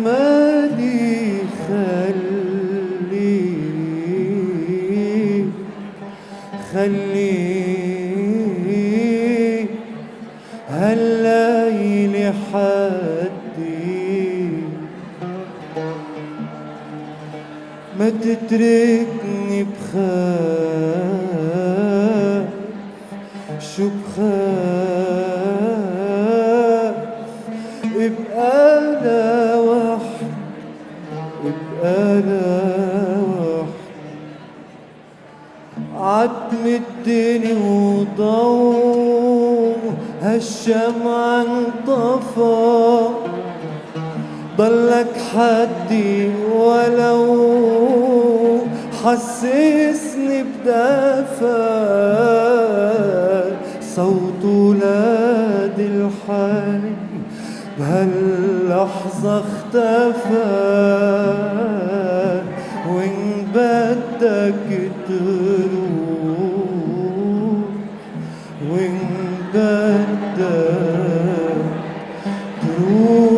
مالي خلي هالليل حدي، ما تتركني بخاف، شو بخاف، ابقى أنا وحدي، ابقى أنا وحدي، عتمدني وضوء هالشمع انطفى، ضلك حدي ولو حسسني بدفى، صوت ولاد الحي بهاللحظة اختفى، وإن بدك تروح، وإن بدك تروح.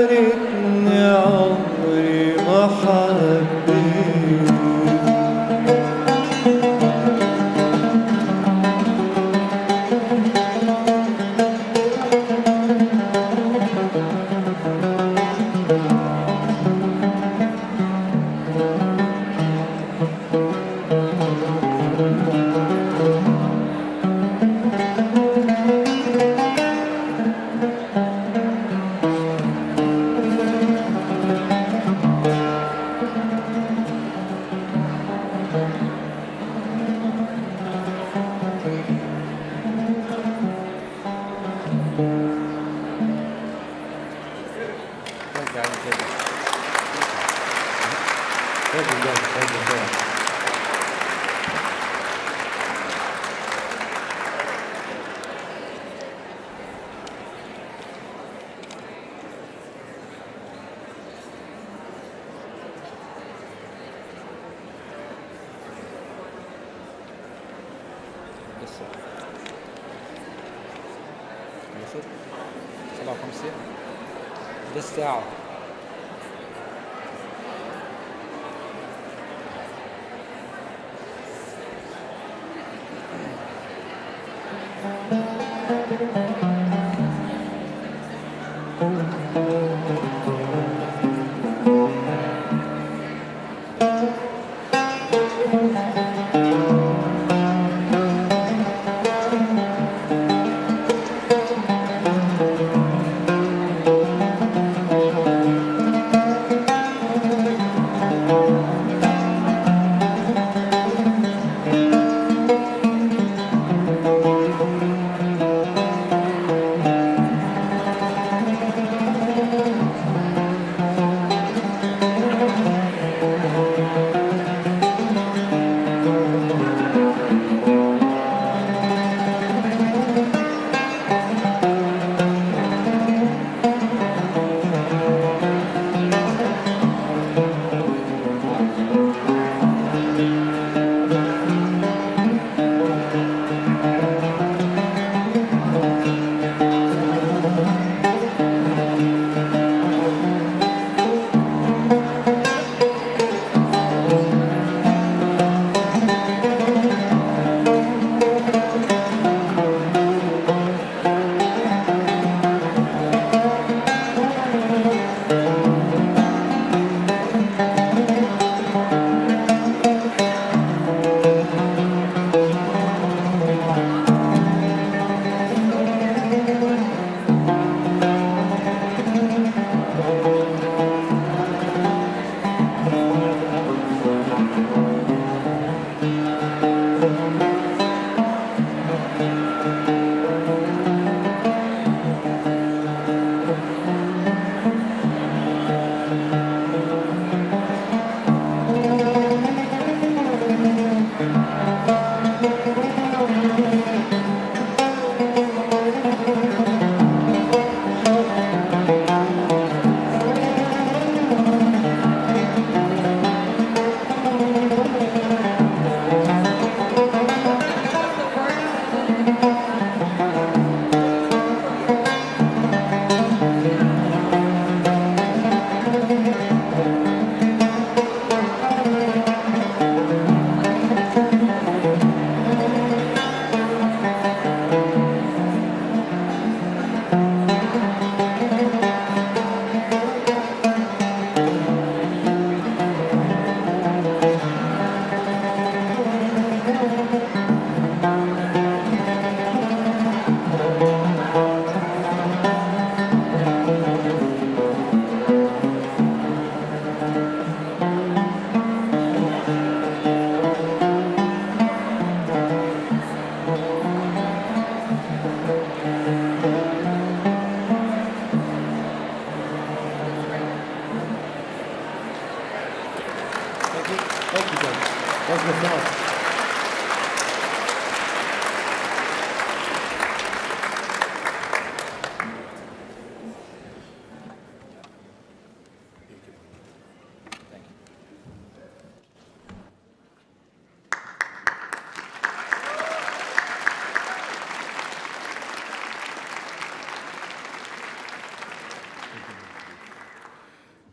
ريتني عمري ما حبيت بالساعة.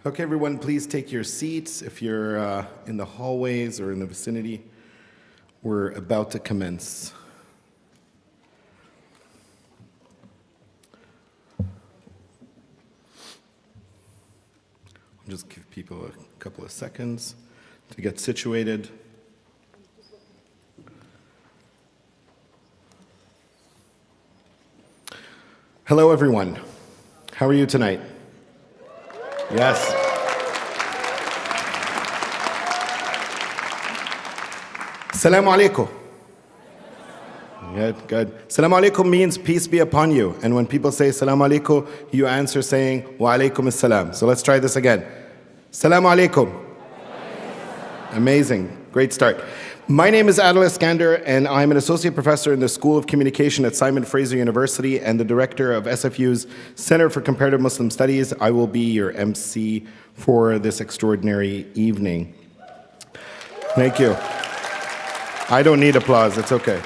Okay, everyone, please take your seats. If you're in the hallways or in the vicinity, we're about to commence. I'll just give people a couple of seconds to get situated. Hello, everyone. How are you tonight? Yes. Assalamu alaikum. Good. Assalamu alaikum means peace be upon you. And when people say assalamu alaikum, you answer saying wa alaikum assalam. So let's try this again. Assalamu alaikum. Amazing. Great start. My name is Adel Iskandar, and I'm an associate professor in the School of Communication at Simon Fraser University and the director of SFU's Center for Comparative Muslim Studies. I will be your MC for this extraordinary evening. Thank you. I don't need applause. It's okay.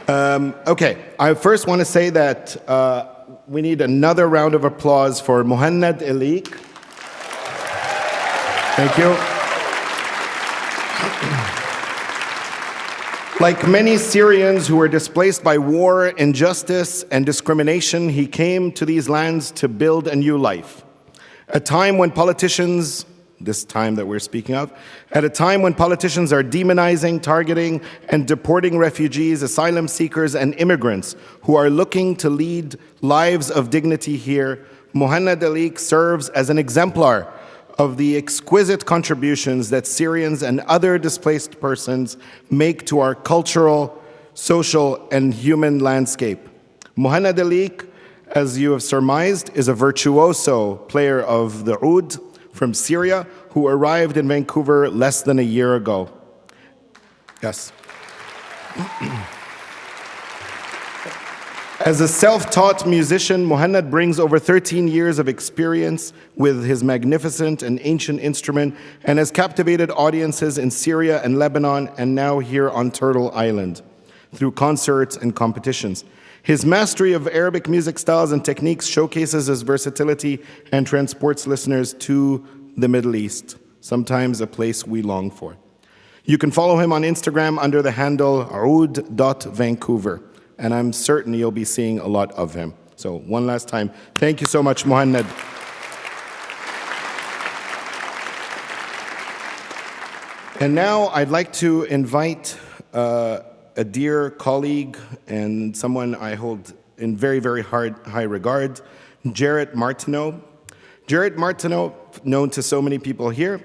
Okay. I first want to say that we need another round of applause for Mouhannad El-E'ek. Thank you. Like many Syrians who were displaced by war, injustice, and discrimination, he came to these lands to build a new life. A time when politicians, this time that we're speaking of, at a time when politicians are demonizing, targeting, and deporting refugees, asylum seekers, and immigrants who are looking to lead lives of dignity here, Mouhannad El-E'ek serves as an exemplar of the exquisite contributions that Syrians and other displaced persons make to our cultural, social, and human landscape. Mouhannad El-E'ek, as you have surmised, is a virtuoso player of the oud from Syria who arrived in Vancouver less than a year ago. Yes. As a self-taught musician, Mouhannad brings over 13 years of experience with his magnificent and ancient instrument and has captivated audiences in Syria and Lebanon and now here on Turtle Island through concerts and competitions. His mastery of Arabic music styles and techniques showcases his versatility and transports listeners to the Middle East, sometimes a place we long for. You can follow him on Instagram under the handle oud.vancouver. And I'm certain you'll be seeing a lot of him. So one last time, thank you so much, Mouhannad. And now I'd like to invite a dear colleague and someone I hold in very, very high regard, Jarrett Martineau. Jarrett Martineau, known to so many people here,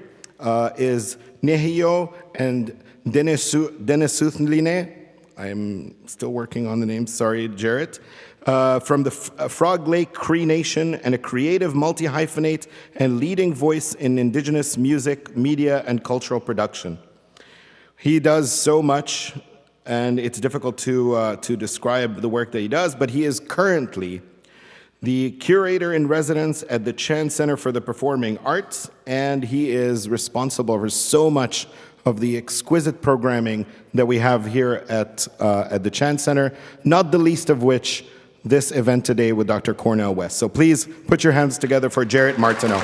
is Nehio and Denisuthnline. I'm still working on the name, sorry, Jarrett, from the Frog Lake Cree Nation and a creative multi-hyphenate and leading voice in indigenous music, media, and cultural production. He does so much, and it's difficult to describe the work that he does, but he is currently the curator in residence at the Chan Center for the Performing Arts, and he is responsible for so much of the exquisite programming that we have here at the Chan Center, not the least of which this event today with Dr. Cornel West. So please put your hands together for Jarrett Martineau.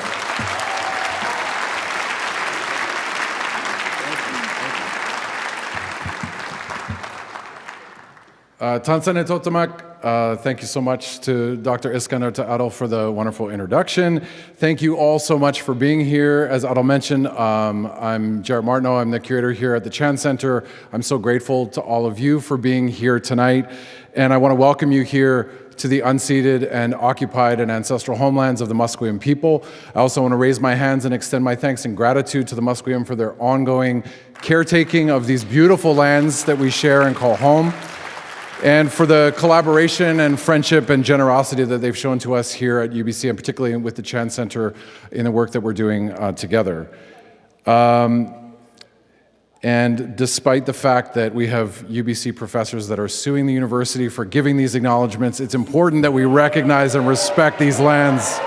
Tansane Totamak. Thank you so much to Dr. Iskandar, to Adel for the wonderful introduction. Thank you all so much for being here. As Adel mentioned, I'm Jarrett Martineau. I'm the curator here at the Chan Center. I'm so grateful to all of you for being here tonight. And I want to welcome you here to the unceded and occupied and ancestral homelands of the Musqueam people. I also want to raise my hands and extend my thanks and gratitude to the Musqueam for their ongoing caretaking of these beautiful lands that we share and call home, and for the collaboration and friendship and generosity that they've shown to us here at UBC, and particularly with the Chan Center in the work that we're doing together. And despite the fact that we have UBC professors that are suing the university for giving these acknowledgments, it's important that we recognize and respect these lands.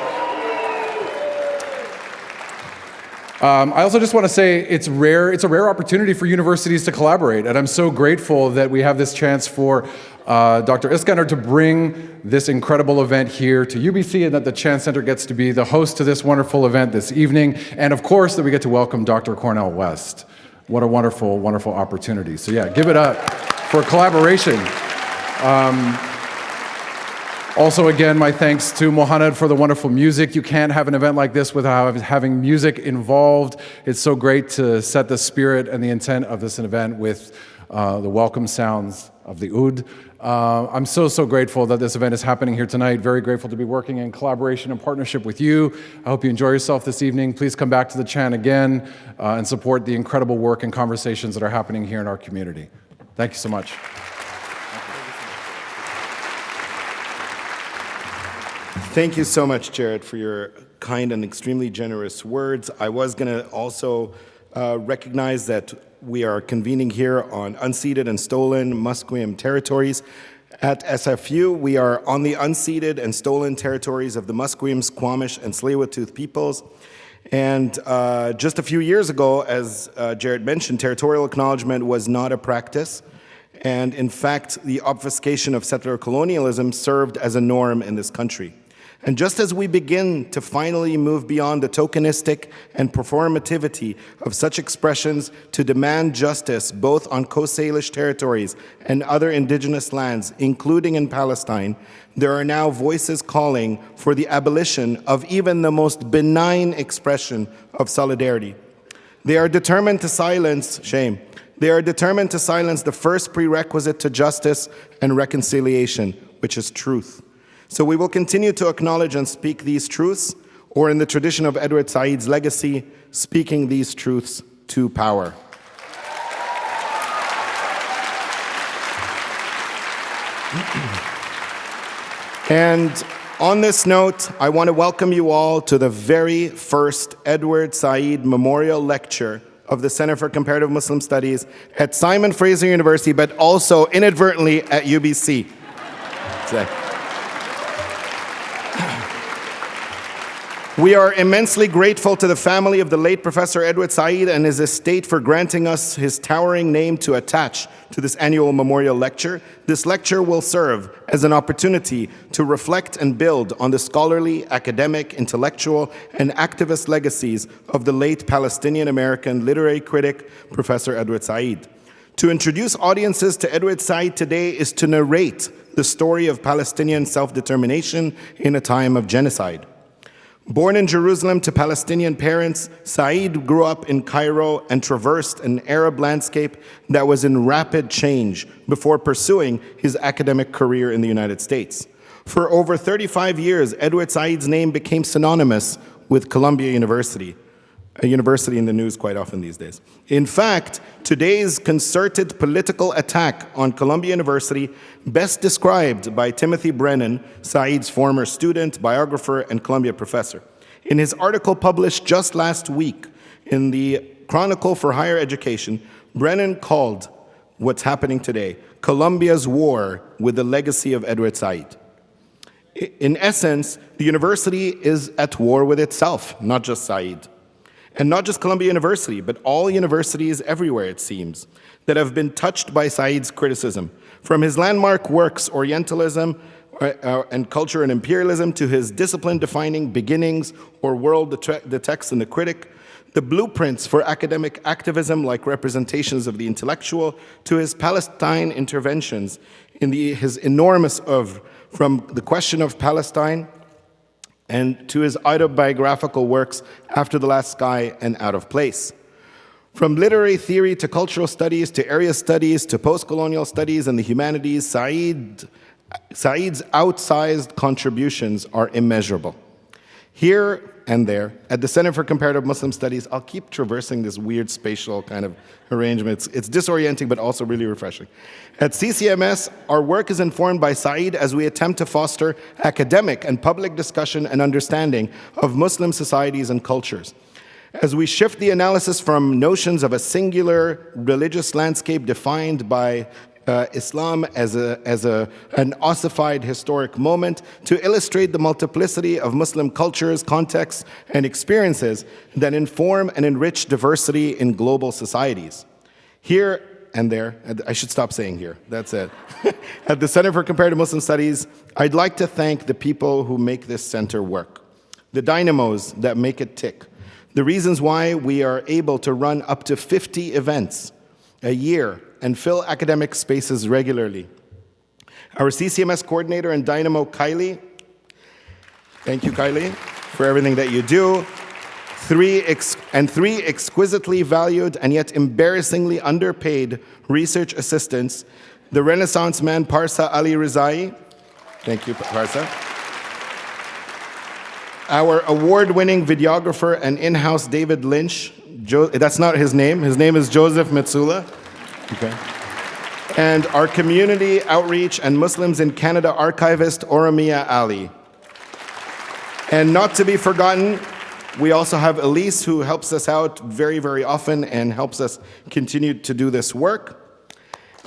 I also just want to say it's a rare opportunity for universities to collaborate, and I'm so grateful that we have this chance for Dr. Iskandar to bring this incredible event here to UBC, and that the Chan Center gets to be the host to this wonderful event this evening, and of course that we get to welcome Dr. Cornel West. What a wonderful, wonderful opportunity. So yeah, give it up for collaboration. Also, again, my thanks to Mouhannad for the wonderful music. You can't have an event like this without having music involved. It's so great to set the spirit and the intent of this event with the welcome sounds of the oud. I'm so grateful that this event is happening here tonight. Very grateful to be working in collaboration and partnership with you. I hope you enjoy yourself this evening. Please come back to the Chan again and support the incredible work and conversations that are happening here in our community. Thank you so much. Thank you so much, Jarrett, for your kind and extremely generous words. I was going to also recognize that we are convening here on unceded and stolen Musqueam territories. At SFU, we are on the unceded and stolen territories of the Musqueam, Squamish, and Tsleil-Waututh peoples. And just a few years ago, as Jared mentioned, territorial acknowledgement was not a practice. And in fact, the obfuscation of settler colonialism served as a norm in this country. And just as we begin to finally move beyond the tokenistic and performativity of such expressions to demand justice both on Coast Salish territories and other indigenous lands, including in Palestine, there are now voices calling for the abolition of even the most benign expression of solidarity. They are determined to silence shame. They are determined to silence the first prerequisite to justice and reconciliation, which is truth. So we will continue to acknowledge and speak these truths, or in the tradition of Edward Said's legacy, speaking these truths to power. And on this note, I want to welcome you all to the very first Edward Said Memorial Lecture of the Center for Comparative Muslim Studies at Simon Fraser University, but also inadvertently at UBC. We are immensely grateful to the family of the late Professor Edward Said and his estate for granting us his towering name to attach to this annual memorial lecture. This lecture will serve as an opportunity to reflect and build on the scholarly, academic, intellectual, and activist legacies of the late Palestinian-American literary critic, Professor Edward Said. To introduce audiences to Edward Said today is to narrate the story of Palestinian self-determination in a time of genocide. Born in Jerusalem to Palestinian parents, Said grew up in Cairo and traversed an Arab landscape that was in rapid change before pursuing his academic career in the United States. For over 35 years, Edward Said's name became synonymous with Columbia University, a university in the news quite often these days. In fact, today's concerted political attack on Columbia University, best described by Timothy Brennan, Said's former student, biographer, and Columbia professor. In his article published just last week in the Chronicle for Higher Education, Brennan called what's happening today Columbia's war with the legacy of Edward Said. In essence, the university is at war with itself, not just Said. And not just Columbia University, but all universities everywhere, it seems, that have been touched by Said's criticism. From his landmark works, Orientalism and Culture and Imperialism, to his discipline-defining Beginnings or World, the Text and the Critic, the blueprints for academic activism like Representations of the Intellectual, to his Palestine interventions in his enormous oeuvre, from the question of Palestine and to his autobiographical works After the Last Sky and Out of Place. From literary theory to cultural studies to area studies to post-colonial studies and the humanities, Said's outsized contributions are immeasurable. Here and there, at the Center for Comparative Muslim Studies, I'll keep traversing this weird spatial kind of arrangement. It's disorienting, but also really refreshing. At CCMS, our work is informed by Said as we attempt to foster academic and public discussion and understanding of Muslim societies and cultures. As we shift the analysis from notions of a singular religious landscape defined by Islam as an ossified historic moment to illustrate the multiplicity of Muslim cultures, contexts, and experiences that inform and enrich diversity in global societies. Here and there, I should stop saying here, that's it. At the Center for Comparative Muslim Studies, I'd like to thank the people who make this center work, the dynamos that make it tick, the reasons why we are able to run up to 50 events a year and fill academic spaces regularly. Our CCMS coordinator and dynamo, Kylie. Thank you, Kylie, for everything that you do. Three exquisitely valued and yet embarrassingly underpaid research assistants, the Renaissance man Parsa Ali Rizai. Thank you, Parsa. Our award-winning videographer and in-house David Lynch. That's not his name is Joseph Metsula. Okay. And our community outreach and Muslims in Canada archivist, Oromia Ali. And not to be forgotten, We also have Elise, who helps us out very, very often and helps us continue to do this work.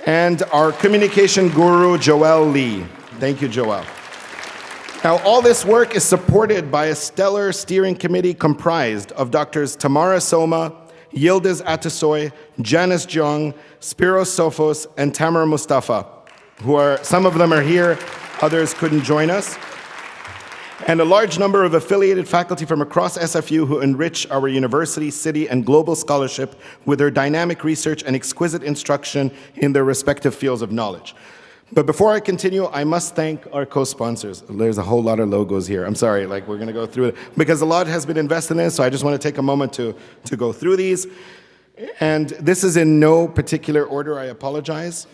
And our communication guru, Joel Lee. Thank you, Joel. Now, all this work is supported by a stellar steering committee comprised of Drs. Tamara Soma, Yildiz Atasoy, Janice Jong, Spiros Sophos, and Tamara Mustafa, some of them are here, others couldn't join us. And a large number of affiliated faculty from across SFU who enrich our university, city, and global scholarship with their dynamic research and exquisite instruction in their respective fields of knowledge. But before I continue, I must thank our co-sponsors. There's a whole lot of logos here. I'm sorry, we're going to go through it because a lot has been invested in this, so I just want to take a moment to go through these. And this is in no particular order, I apologize.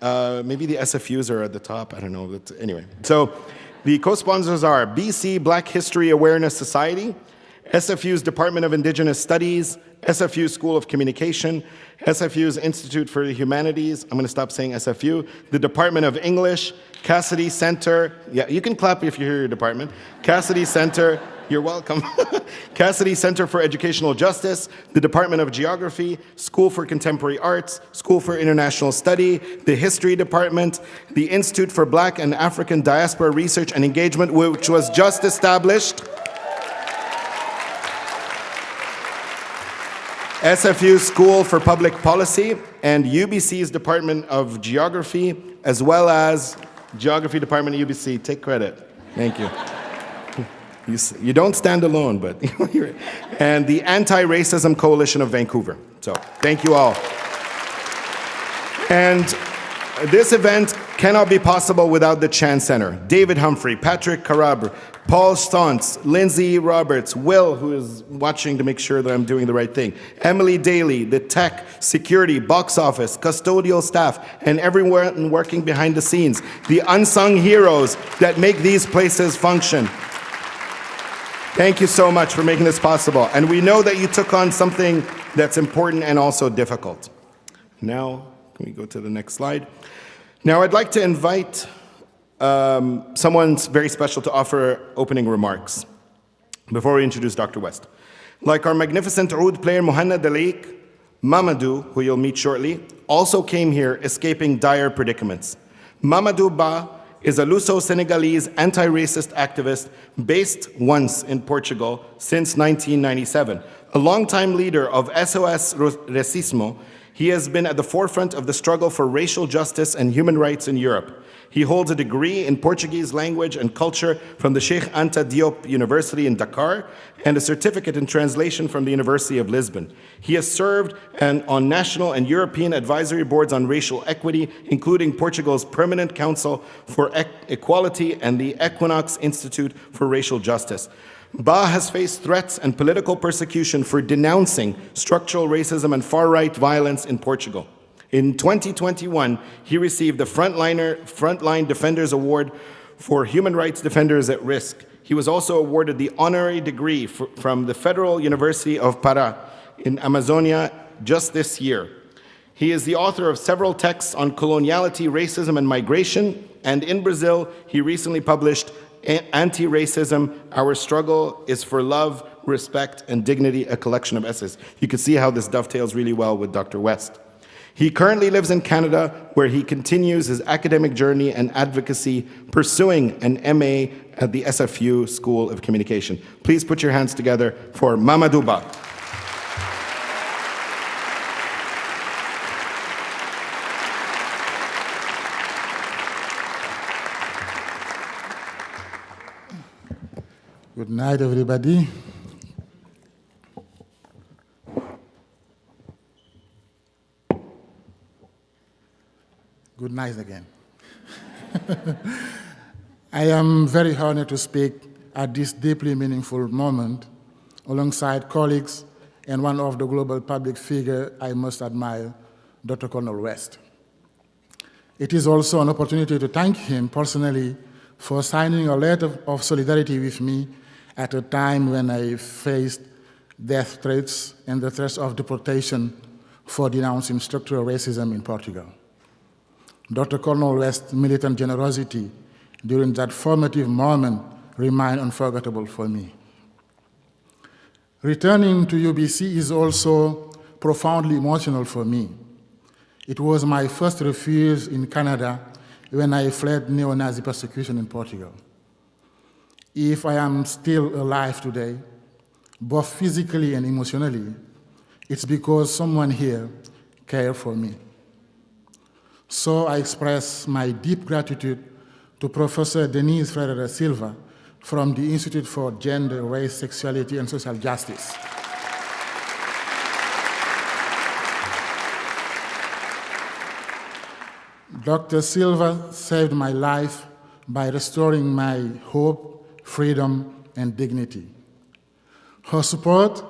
Maybe the SFUs are at the top, I don't know. Anyway, so the co-sponsors are BC Black History Awareness Society, SFU's Department of Indigenous Studies, SFU School of Communication, SFU's Institute for the Humanities, I'm going to stop saying SFU, the Department of English, Cassidy Center, yeah, you can clap if you hear your department, Cassidy Center, you're welcome, Cassidy Center for Educational Justice, the Department of Geography, School for Contemporary Arts, School for International Study, the History Department, the Institute for Black and African Diaspora Research and Engagement, which was just established, SFU School for Public Policy, and UBC's Department of Geography, as well as Geography Department of UBC. Take credit. Thank you. You don't stand alone, but and the Anti-Racism Coalition of Vancouver. So thank you all. And this event cannot be possible without the Chan Center. David Humphrey, Patrick Carabre, Paul Stontz, Lindsay Roberts, Will, who is watching to make sure that I'm doing the right thing, Emily Daly, the tech, security, box office, custodial staff, and everyone working behind the scenes, the unsung heroes that make these places function. Thank you so much for making this possible. And we know that you took on something that's important and also difficult. Now, can we go to the next slide? Now, I'd like to invite someone very special to offer opening remarks before we introduce Dr. West. Like our magnificent oud player Mouhannad El-E'ek, Mamadou, who you'll meet shortly, also came here escaping dire predicaments. Mamadou Ba is a Luso-Senegalese anti-racist activist based once in Portugal since 1997. A longtime leader of SOS Racismo, he has been at the forefront of the struggle for racial justice and human rights in Europe. He holds a degree in Portuguese language and culture from the Sheikh Anta Diop University in Dakar and a certificate in translation from the University of Lisbon. He has served on national and European advisory boards on racial equity, including Portugal's Permanent Council for Equality and the Equinox Institute for Racial Justice. Ba has faced threats and political persecution for denouncing structural racism and far-right violence in Portugal. In 2021, he received the Frontline Defenders Award for Human Rights Defenders at Risk. He was also awarded the honorary degree from the Federal University of Pará in Amazonia just this year. He is the author of several texts on coloniality, racism, and migration, and in Brazil, he recently published Anti-Racism, Our Struggle is for Love, Respect, and Dignity, a collection of essays. You can see how this dovetails really well with Dr. West. He currently lives in Canada, where he continues his academic journey and advocacy, pursuing an MA at the SFU School of Communication. Please put your hands together for Mamadou Ba. Good night, everybody. Good night again. I am very honored to speak at this deeply meaningful moment alongside colleagues and one of the global public figures I most admire, Dr. Cornel West. It is also an opportunity to thank him personally for signing a letter of solidarity with me at a time when I faced death threats and the threats of deportation for denouncing structural racism in Portugal. Dr. Cornel West's militant generosity during that formative moment remains unforgettable for me. Returning to UBC is also profoundly emotional for me. It was my first refuge in Canada when I fled neo-Nazi persecution in Portugal. If I am still alive today, both physically and emotionally, it's because someone here cared for me. So I express my deep gratitude to Professor Denise Ferreira Silva from the Institute for Gender, Race, Sexuality, and Social Justice. Dr. Silva saved my life by restoring my hope, freedom, and dignity. Her support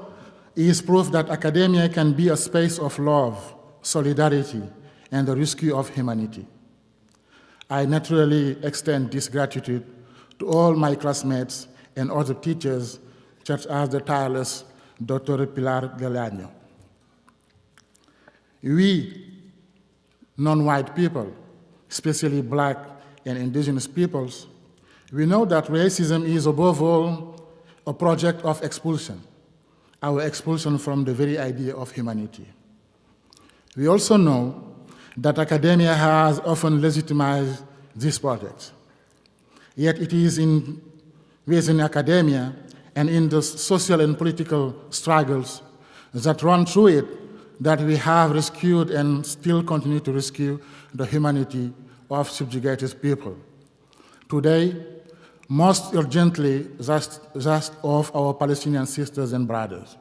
is proof that academia can be a space of love, solidarity, and the rescue of humanity. I naturally extend this gratitude to all my classmates and other teachers, such as the tireless Dr. Pilar Galano. We, non-white people, especially Black and indigenous peoples, we know that racism is above all a project of expulsion, our expulsion from the very idea of humanity. We also know that academia has often legitimized this project. Yet it is within academia and in the social and political struggles that run through it that we have rescued and still continue to rescue the humanity of subjugated people. Today, most urgently, that of our Palestinian sisters and brothers.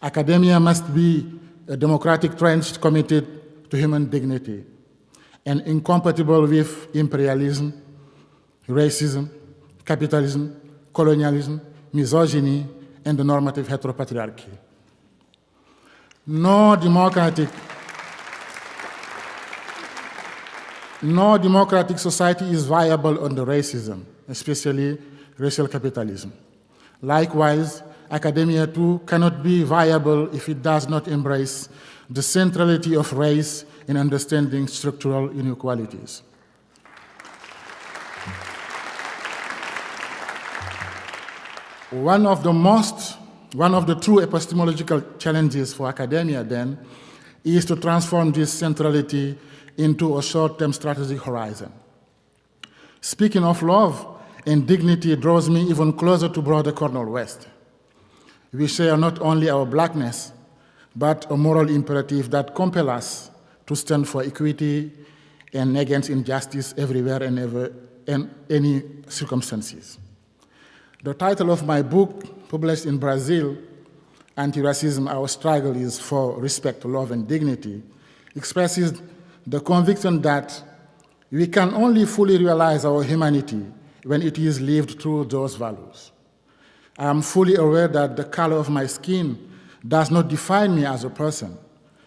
Academia must be a democratic trench committed to human dignity and incompatible with imperialism, racism, capitalism, colonialism, misogyny, and the normative heteropatriarchy. No democratic society is viable under racism, especially racial capitalism. Likewise, academia too cannot be viable if it does not embrace the centrality of race in understanding structural inequalities. One of the true epistemological challenges for academia, then, is to transform this centrality into a short-term strategic horizon. Speaking of love and dignity draws me even closer to Brother Cornel West. We share not only our Blackness, but a moral imperative that compels us to stand for equity and against injustice everywhere and in any circumstances. The title of my book, published in Brazil, Anti-Racism, Our Struggle is for Respect, Love, and Dignity, expresses the conviction that we can only fully realize our humanity when it is lived through those values. I am fully aware that the color of my skin does not define me as a person,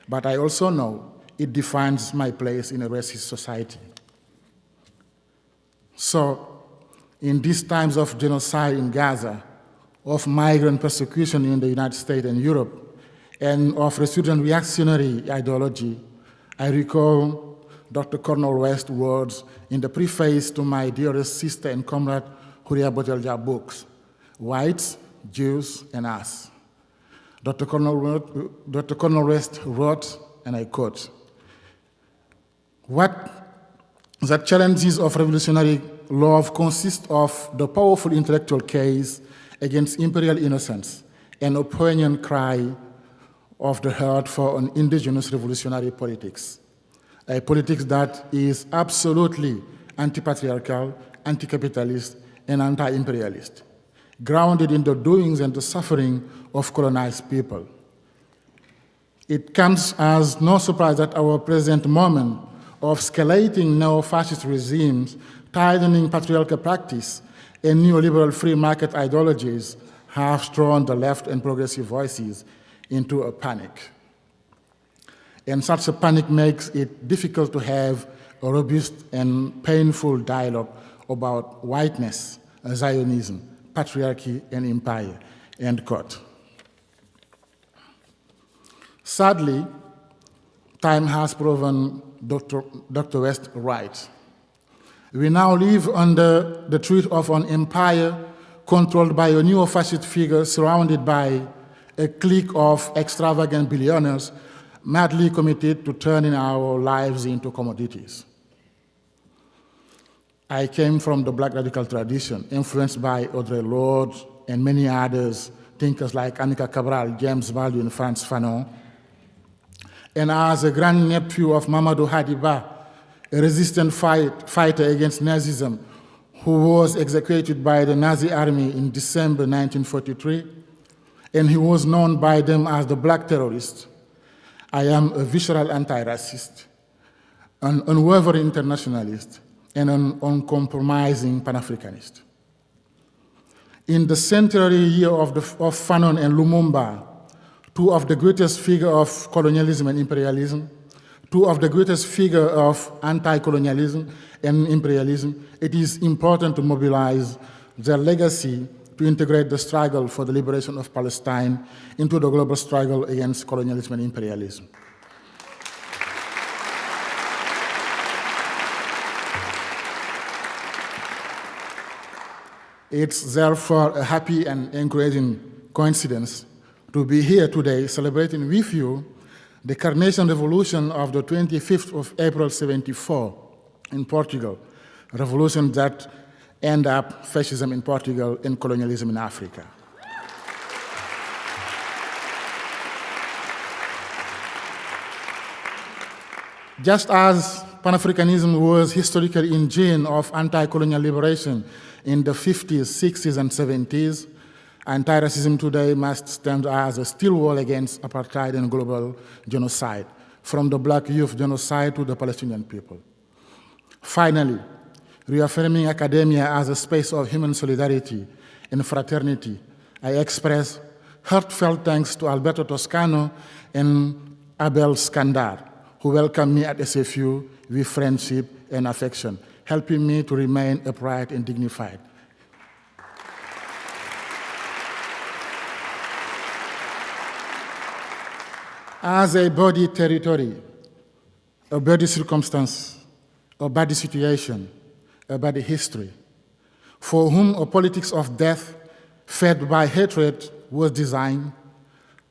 but I also know it defines my place in a racist society. So, in these times of genocide in Gaza, of migrant persecution in the United States and Europe, and of resurgent reactionary ideology, I recall Dr. Cornel West's words in the preface to my dearest sister and comrade Huria Botelja books, Whites, Jews, and Us. Dr. Cornel West wrote, and I quote, "The challenges of revolutionary love consist of the powerful intellectual case against imperial innocence and a poignant cry of the heart for an indigenous revolutionary politics, a politics that is absolutely anti-patriarchal, anti-capitalist, and anti-imperialist, grounded in the doings and the suffering of colonized people. It comes as no surprise that our present moment of escalating neo-fascist regimes, tightening patriarchal practice, and neoliberal free market ideologies have thrown the left and progressive voices into a panic. And such a panic makes it difficult to have a robust and painful dialogue about whiteness, Zionism, patriarchy, and empire," end quote. Sadly, time has proven Dr. West right. We now live under the threat of an empire controlled by a neo-fascist figure surrounded by a clique of extravagant billionaires madly committed to turning our lives into commodities. I came from the Black radical tradition, influenced by Audre Lorde and many others, thinkers like Amilcar Cabral, James Baldwin, and Frantz Fanon. And as a grandnephew of Mamadou Ba, a resistant fighter against Nazism, who was executed by the Nazi army in December 1943, and he was known by them as the Black terrorist, I am a visceral anti-racist, an unwavering internationalist, and an uncompromising Pan-Africanist. In the centenary year of Fanon and Lumumba, two of the greatest figures of colonialism and imperialism, two of the greatest figures of anti-colonialism and imperialism, it is important to mobilize their legacy to integrate the struggle for the liberation of Palestine into the global struggle against colonialism and imperialism. It's therefore a happy and encouraging coincidence to be here today celebrating with you the Carnation Revolution of the 25th of April 74 in Portugal, a revolution that ended up fascism in Portugal and colonialism in Africa. Just as Pan-Africanism was historically in gene of anti-colonial liberation in the 50s, 60s, and 70s, anti-racism today must stand as a steel wall against apartheid and global genocide, from the Black youth genocide to the Palestinian people. Finally, reaffirming academia as a space of human solidarity and fraternity, I express heartfelt thanks to Alberto Toscano and Adel Iskandar, who welcomed me at SFU with friendship and affection, helping me to remain upright and dignified. As a body territory, a body circumstance, a body situation, a body history, for whom a politics of death fed by hatred was designed,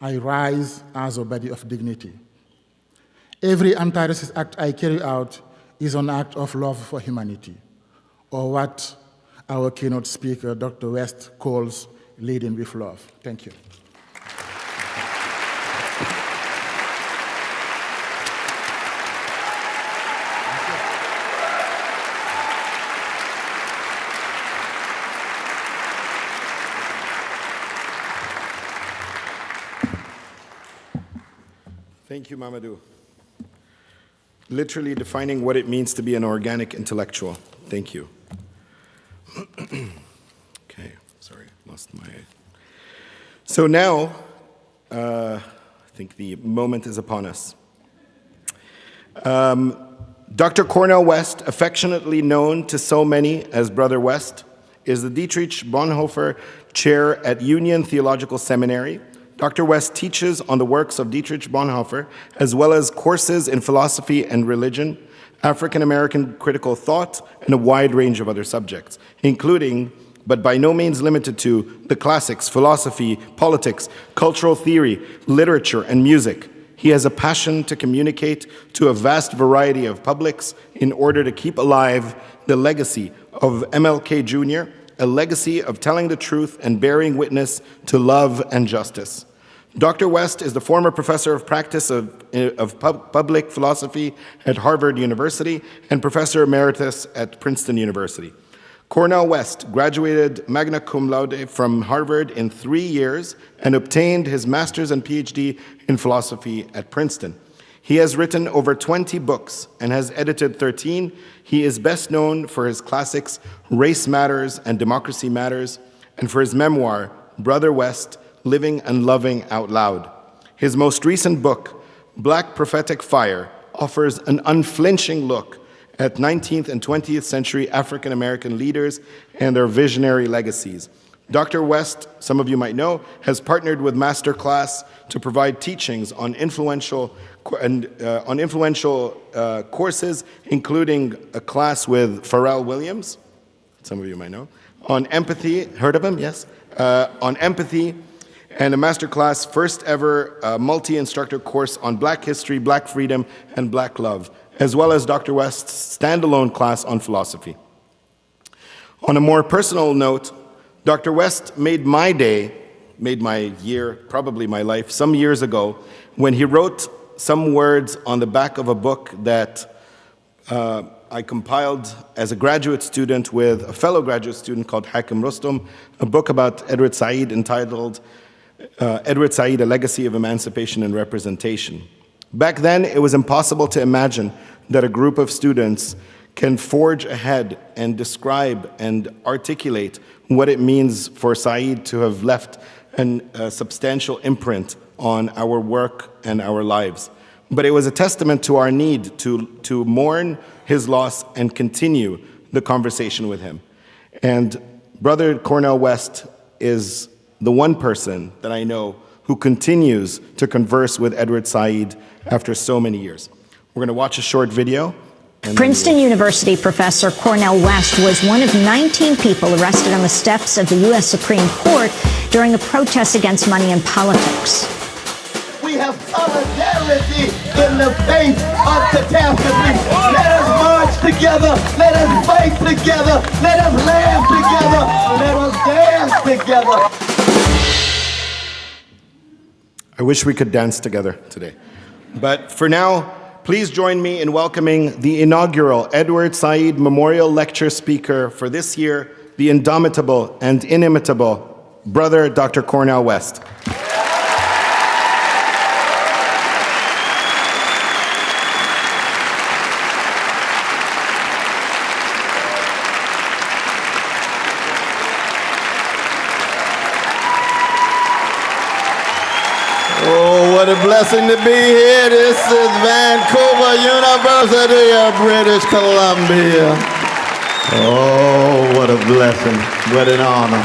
I rise as a body of dignity. Every anti-racist act I carry out is an act of love for humanity, or what our keynote speaker, Dr. West, calls leading with love. Thank you. Thank you, Mamadou. Literally defining what it means to be an organic intellectual. Thank you. Okay, sorry, lost my... So now, I think the moment is upon us. Dr. Cornel West, affectionately known to so many as Brother West, is the Dietrich Bonhoeffer Chair at Union Theological Seminary. Dr. West teaches on the works of Dietrich Bonhoeffer, as well as courses in philosophy and religion, African-American critical thought, and a wide range of other subjects, including, but by no means limited to, the classics, philosophy, politics, cultural theory, literature, and music. He has a passion to communicate to a vast variety of publics in order to keep alive the legacy of MLK Jr., a legacy of telling the truth and bearing witness to love and justice. Dr. West is the former professor of practice of public philosophy at Harvard University and professor emeritus at Princeton University. Cornel West graduated magna cum laude from Harvard in 3 years and obtained his master's and PhD in philosophy at Princeton. He has written over 20 books and has edited 13. He is best known for his classics, Race Matters and Democracy Matters, and for his memoir, Brother West, Living and Loving Out Loud. His most recent book, Black Prophetic Fire, offers an unflinching look at 19th and 20th century African-American leaders and their visionary legacies. Dr. West, some of you might know, has partnered with Masterclass to provide teachings on influential courses, including a class with Pharrell Williams, some of you might know, on empathy. Heard of him? Yes. On empathy, and a masterclass, first ever multi-instructor course on Black history, Black freedom, and Black love, as well as Dr. West's standalone class on philosophy. On a more personal note, Dr. West made my day, made my year, probably my life, some years ago, when he wrote some words on the back of a book that I compiled as a graduate student with a fellow graduate student called Hakim Rustum, a book about Edward Said entitled Edward Said, A Legacy of Emancipation and Representation. Back then, it was impossible to imagine that a group of students can forge ahead and describe and articulate what it means for Said to have left a substantial imprint on our work and our lives. But it was a testament to our need to mourn his loss and continue the conversation with him. And Brother Cornel West is the one person that I know who continues to converse with Edward Said after so many years. We're going to watch a short video. Princeton University professor Cornel West was one of 19 people arrested on the steps of the U.S. Supreme Court during a protest against money in politics. We have solidarity in the face of catastrophe. Let us march together. Let us fight together. Let us laugh together. Let us dance together. I wish we could dance together today. But for now, please join me in welcoming the inaugural Edward Said Memorial Lecture speaker for this year, the indomitable and inimitable Brother Dr. Cornel West. Oh, what a blessing to be here. This is Vancouver University of British Columbia. Oh, what a blessing. What an honor.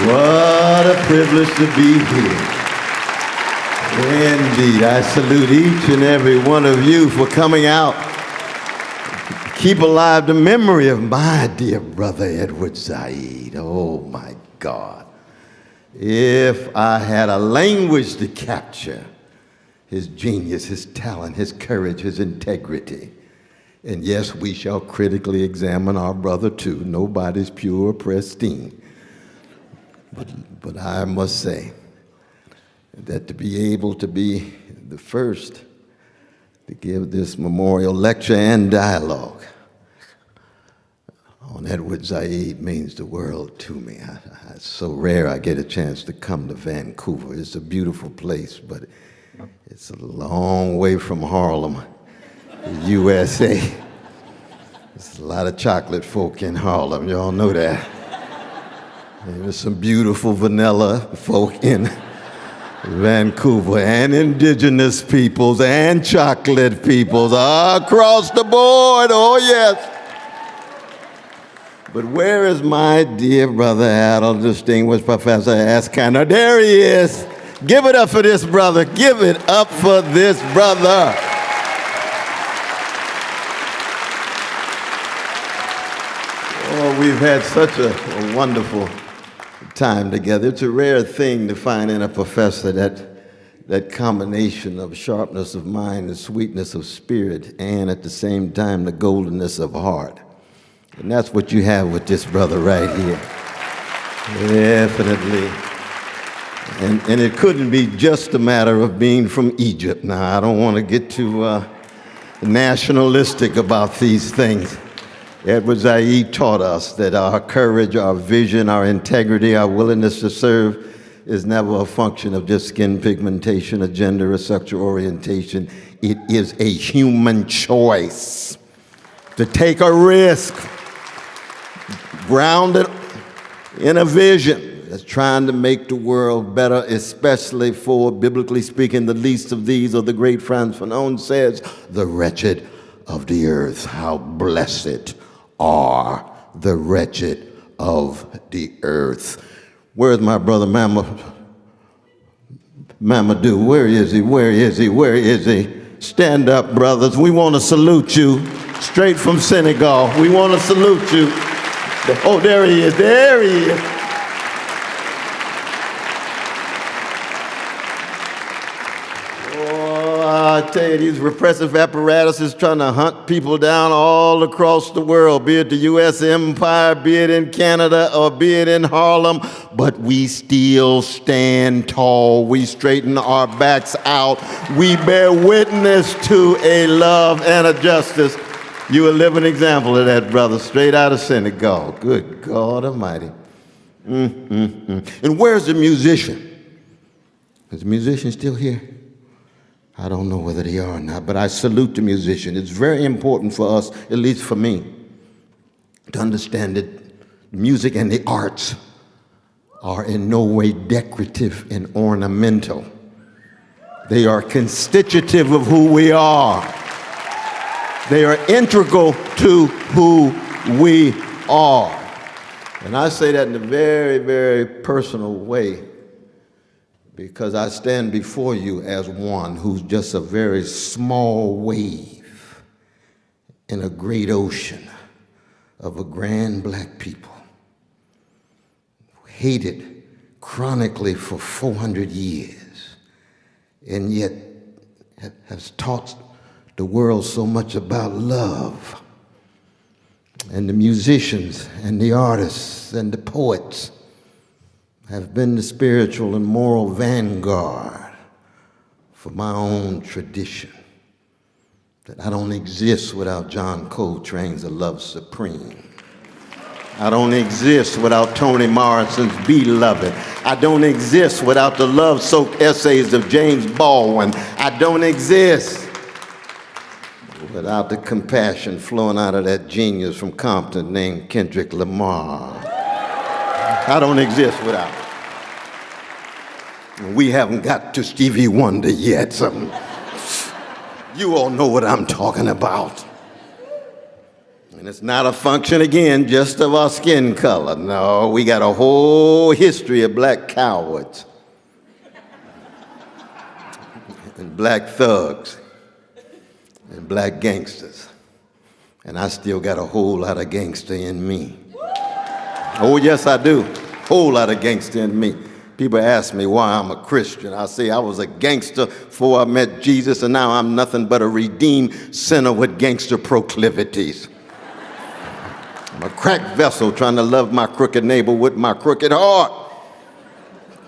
What a privilege to be here. Indeed, I salute each and every one of you for coming out. Keep alive the memory of my dear brother Edward Said. Oh, my God. If I had a language to capture his genius, his talent, his courage, his integrity, and yes, we shall critically examine our brother too. Nobody's pure or pristine. But I must say that to be able to be the first to give this memorial lecture and dialogue on Edward Said means the world to me. It's so rare I get a chance to come to Vancouver. It's a beautiful place, but it's a long way from Harlem, the USA. There's a lot of chocolate folk in Harlem, y'all know that. And there's some beautiful vanilla folk in Vancouver, and indigenous peoples and chocolate peoples across the board, oh yes. But where is my dear brother Adel, distinguished Professor Iskandar? There he is. Give it up for this brother. Give it up for this brother. Oh, we've had such a wonderful time together. It's a rare thing to find in a professor that combination of sharpness of mind and sweetness of spirit, and at the same time the goldenness of heart. And that's what you have with this brother right here. Definitely. And it couldn't be just a matter of being from Egypt. Now, I don't want to get too nationalistic about these things. Edward Said taught us that our courage, our vision, our integrity, our willingness to serve is never a function of just skin pigmentation, a gender, or sexual orientation. It is a human choice to take a risk grounded in a vision that's trying to make the world better, especially for, biblically speaking, the least of these, or the great Frantz Fanon says, the wretched of the earth. How blessed are the wretched of the earth. Where's my brother Mamadou? Where is he? Where is he? Where is he? Stand up, brothers. We want to salute you straight from Senegal. We want to salute you. Oh, there he is. There he is. I tell you, these repressive apparatuses trying to hunt people down all across the world, be it the U.S. empire, be it in Canada, or be it in Harlem, but we still stand tall. We straighten our backs out. We bear witness to a love and a justice. You a living example of that, brother, straight out of Senegal. Good God Almighty. And where's the musician? Is the musician still here? I don't know whether they are or not, but I salute the musician. It's very important for us, at least for me, to understand that music and the arts are in no way decorative and ornamental. They are constitutive of who we are. They are integral to who we are. And I say that in a very, very personal way, because I stand before you as one who's just a very small wave in a great ocean of a grand black people, hated chronically for 400 years, and yet has taught the world so much about love. And the musicians and the artists and the poets have been the spiritual and moral vanguard for my own tradition. That I don't exist without John Coltrane's A Love Supreme. I don't exist without Toni Morrison's Beloved. I don't exist without the love-soaked essays of James Baldwin. I don't exist without the compassion flowing out of that genius from Compton named Kendrick Lamar. I don't exist without it. We haven't got to Stevie Wonder yet. You all know what I'm talking about. And it's not a function, again, just of our skin color. No, we got a whole history of black cowards and black thugs and black gangsters. And I still got a whole lot of gangster in me. Oh, yes, I do. Whole lot of gangster in me. People ask me why I'm a Christian. I say I was a gangster before I met Jesus, and now I'm nothing but a redeemed sinner with gangster proclivities. I'm a cracked vessel trying to love my crooked neighbor with my crooked heart.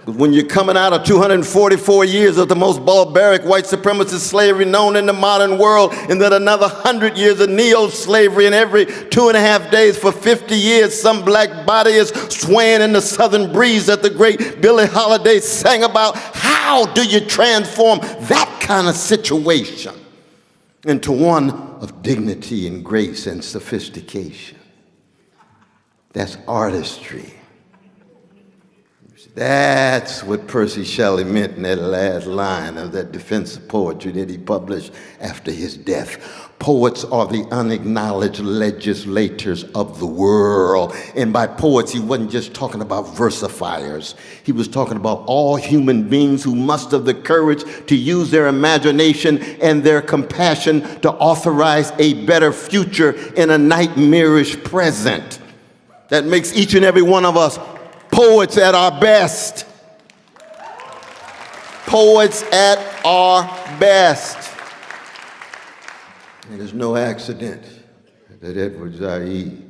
But when you're coming out of 244 years of the most barbaric white supremacist slavery known in the modern world, and then another 100 years of neo-slavery, and every 2.5 days for 50 years, some black body is swaying in the southern breeze that the great Billie Holiday sang about. How do you transform that kind of situation into one of dignity and grace and sophistication? That's artistry. That's what Percy Shelley meant in that last line of that defense of poetry that he published after his death. Poets are the unacknowledged legislators of the world. And by poets, he wasn't just talking about versifiers. He was talking about all human beings who muster the courage to use their imagination and their compassion to authorize a better future in a nightmarish present. That makes each and every one of us poets at our best. Poets at our best. It is no accident that Edward Said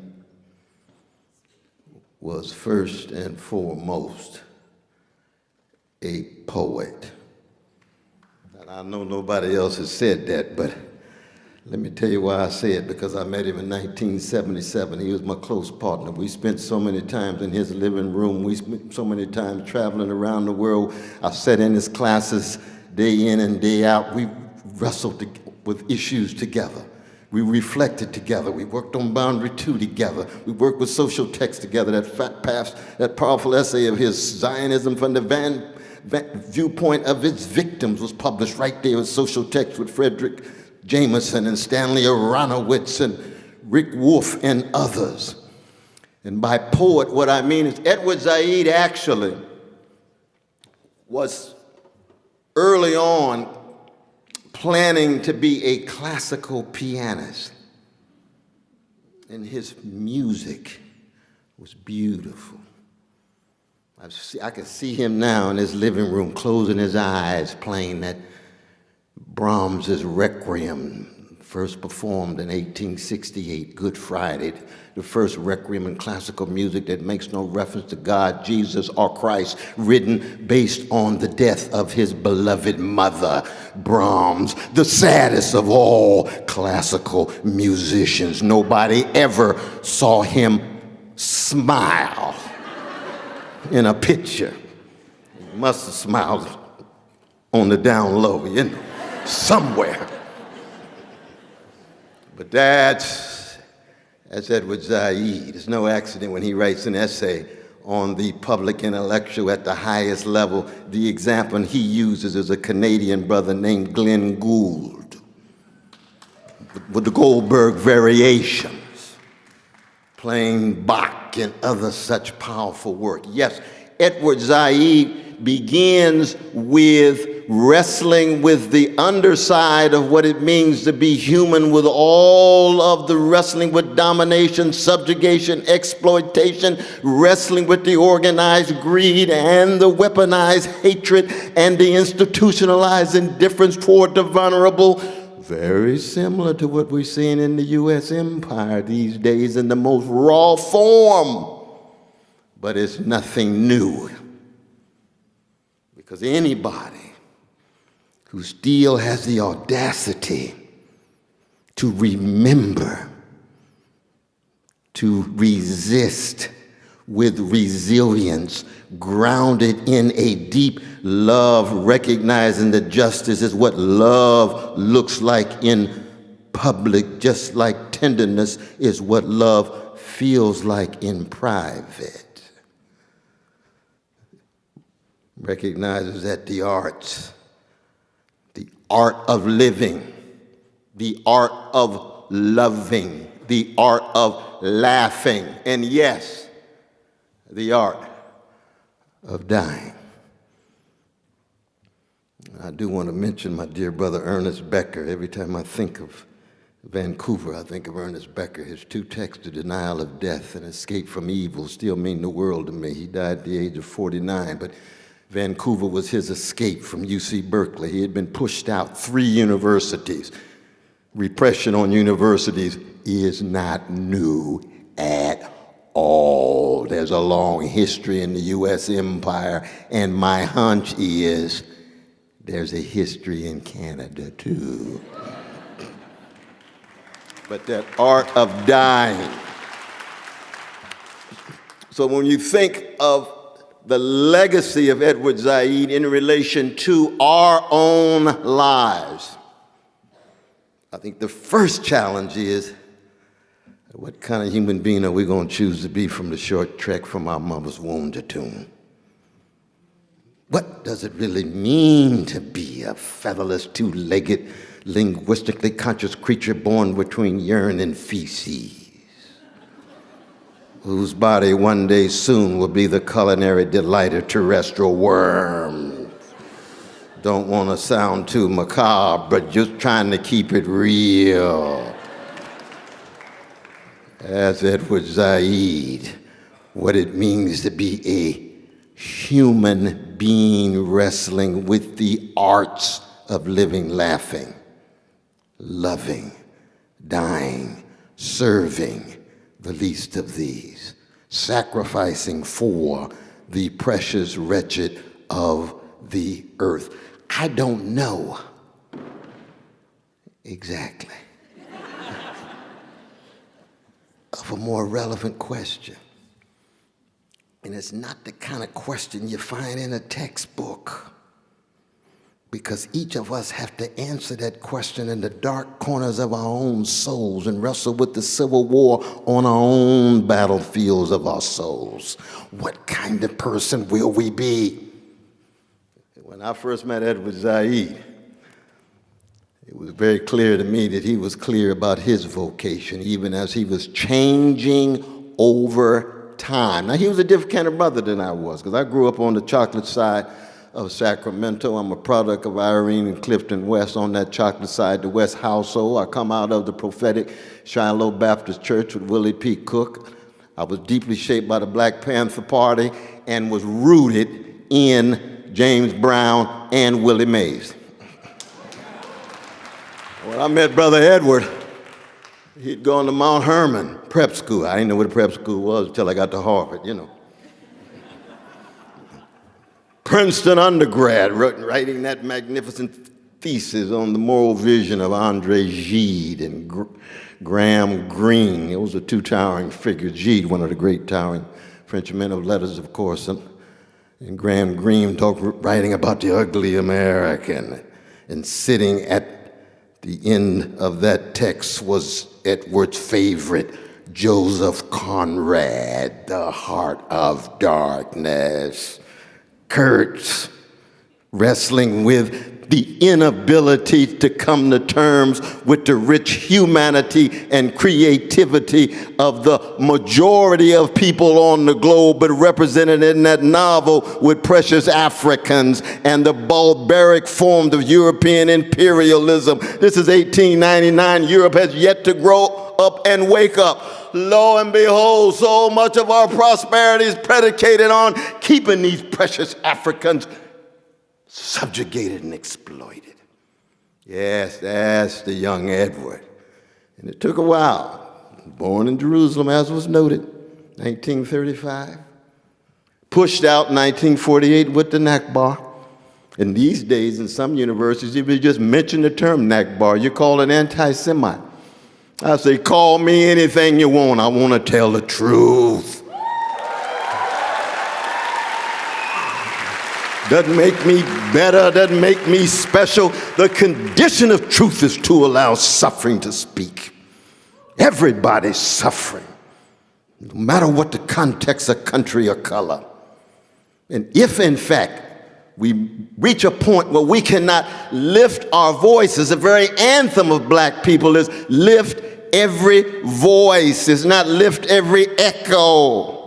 was first and foremost a poet. And I know nobody else has said that, but let me tell you why I say it, because I met him in 1977. He was my close partner. We spent so many times in his living room. We spent so many times traveling around the world. I sat in his classes day in and day out. We wrestled with issues together. We reflected together. We worked on Boundary 2 together. We worked with social text together. That powerful essay of his, Zionism from the viewpoint of its victims, was published right there with social text with Frederick Jameson and Stanley Aronowitz and Rick Wolf and others. And by poet, what I mean is Edward Said actually was early on planning to be a classical pianist. And his music was beautiful. I can see him now in his living room, closing his eyes, playing that Brahms's Requiem, first performed in 1868, Good Friday, the first requiem in classical music that makes no reference to God, Jesus, or Christ, written based on the death of his beloved mother, Brahms, the saddest of all classical musicians. Nobody ever saw him smile in a picture. He must have smiled on the down low, you know, somewhere. But that's Edward Said. It's no accident when he writes an essay on the public intellectual at the highest level. The example he uses is a Canadian brother named Glenn Gould with the Goldberg Variations, playing Bach and other such powerful work. Yes, Edward Said begins with wrestling with the underside of what it means to be human, with all of the wrestling with domination, subjugation, exploitation, wrestling with the organized greed and the weaponized hatred and the institutionalized indifference toward the vulnerable. Very similar to what we're seeing in the U.S. empire these days in the most raw form. But it's nothing new. Because anybody who still has the audacity to remember, to resist with resilience, grounded in a deep love, recognizing that justice is what love looks like in public, just like tenderness is what love feels like in private. Recognizes that the arts, the art of living, the art of loving, the art of laughing, and yes, the art of dying. I do want to mention my dear brother Ernest Becker. Every time I think of Vancouver, I think of Ernest Becker. His two texts, The Denial of Death and Escape from Evil, still mean the world to me. He died at the age of 49, but Vancouver was his escape from UC Berkeley. He had been pushed out 3 universities. Repression on universities is not new at all. There's a long history in the U.S. empire, and my hunch is there's a history in Canada too. But that art of dying. So when you think of the legacy of Edward Said in relation to our own lives, I think the first challenge is, what kind of human being are we going to choose to be from the short trek from our mother's womb to tomb? What does it really mean to be a featherless, two-legged, linguistically conscious creature born between urine and feces, whose body one day soon will be the culinary delight of terrestrial worms? Don't want to sound too macabre, but just trying to keep it real. As Edward Said, what it means to be a human being wrestling with the arts of living, laughing, loving, dying, serving the least of these, sacrificing for the precious wretched of the earth. I don't know exactly of a more relevant question. And it's not the kind of question you find in a textbook, because each of us have to answer that question in the dark corners of our own souls and wrestle with the civil war on our own battlefields of our souls. What kind of person will we be? When I first met Edward Said, it was very clear to me that he was clear about his vocation, even as he was changing over time. Now, he was a different kind of brother than I was, because I grew up on the chocolate side of Sacramento. I'm a product of Irene and Clifton West on that chocolate side, the West household. I come out of the prophetic Shiloh Baptist Church with Willie P. Cook. I was deeply shaped by the Black Panther Party and was rooted in James Brown and Willie Mays. When I met Brother Edward, he'd gone to Mount Hermon prep school. I didn't know what a prep school was until I got to Harvard, you know. Princeton undergrad, writing that magnificent thesis on the moral vision of André Gide and Graham Greene. Those are two towering figures. Gide, one of the great towering French men of letters, of course, and Graham Greene writing about the ugly American. And sitting at the end of that text was Edward's favorite, Joseph Conrad, The Heart of Darkness. Kurtz, wrestling with the inability to come to terms with the rich humanity and creativity of the majority of people on the globe, but represented in that novel with precious Africans and the barbaric forms of European imperialism. This is 1899. Europe has yet to grow up and wake up. Lo and behold, so much of our prosperity is predicated on keeping these precious Africans subjugated and exploited. Yes, that's the young Edward. And it took a while. Born in Jerusalem, as was noted, 1935. Pushed out in 1948 with the Nakba. And these days, in some universities, if you just mention the term Nakba, you're called an anti-Semite. I say, call me anything you want. I want to tell the truth. Doesn't make me better, doesn't make me special. The condition of truth is to allow suffering to speak. Everybody's suffering, no matter what the context of country or color. And if, in fact, we reach a point where we cannot lift our voices, the very anthem of black people is lift every voice, is not lift every echo.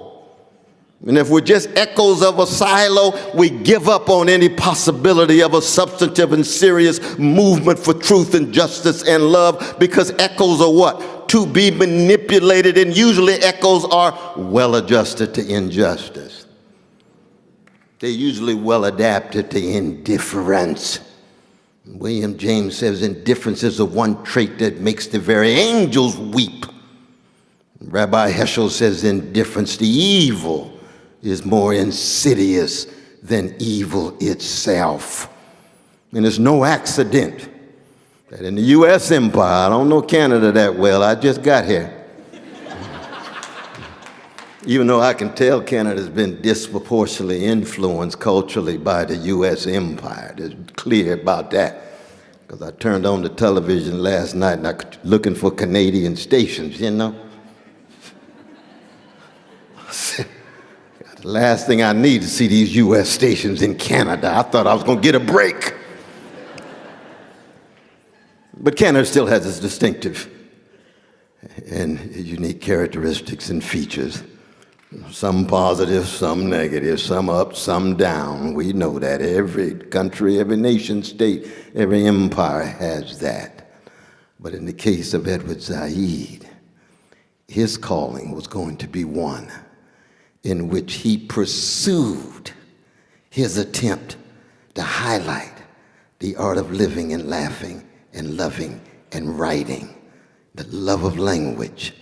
And if we're just echoes of a silo, we give up on any possibility of a substantive and serious movement for truth and justice and love, because echoes are what? To be manipulated, and usually echoes are well adjusted to injustice. They're usually well adapted to indifference. William James says indifference is the one trait that makes the very angels weep. Rabbi Heschel says indifference to evil is more insidious than evil itself. And it's no accident that in the U.S. empire, I don't know Canada that well, I just got here. Even though I can tell Canada's been disproportionately influenced culturally by the U.S. empire. It's clear about that. Because I turned on the television last night and I was looking for Canadian stations, you know. The last thing I need to see these U.S. stations in Canada. I thought I was going to get a break. But Canada still has its distinctive and unique characteristics and features. Some positive, some negative, some up, some down. We know that. Every country, every nation state, every empire has that. But in the case of Edward Said, his calling was going to be one in which he pursued his attempt to highlight the art of living and laughing and loving and writing, the love of language,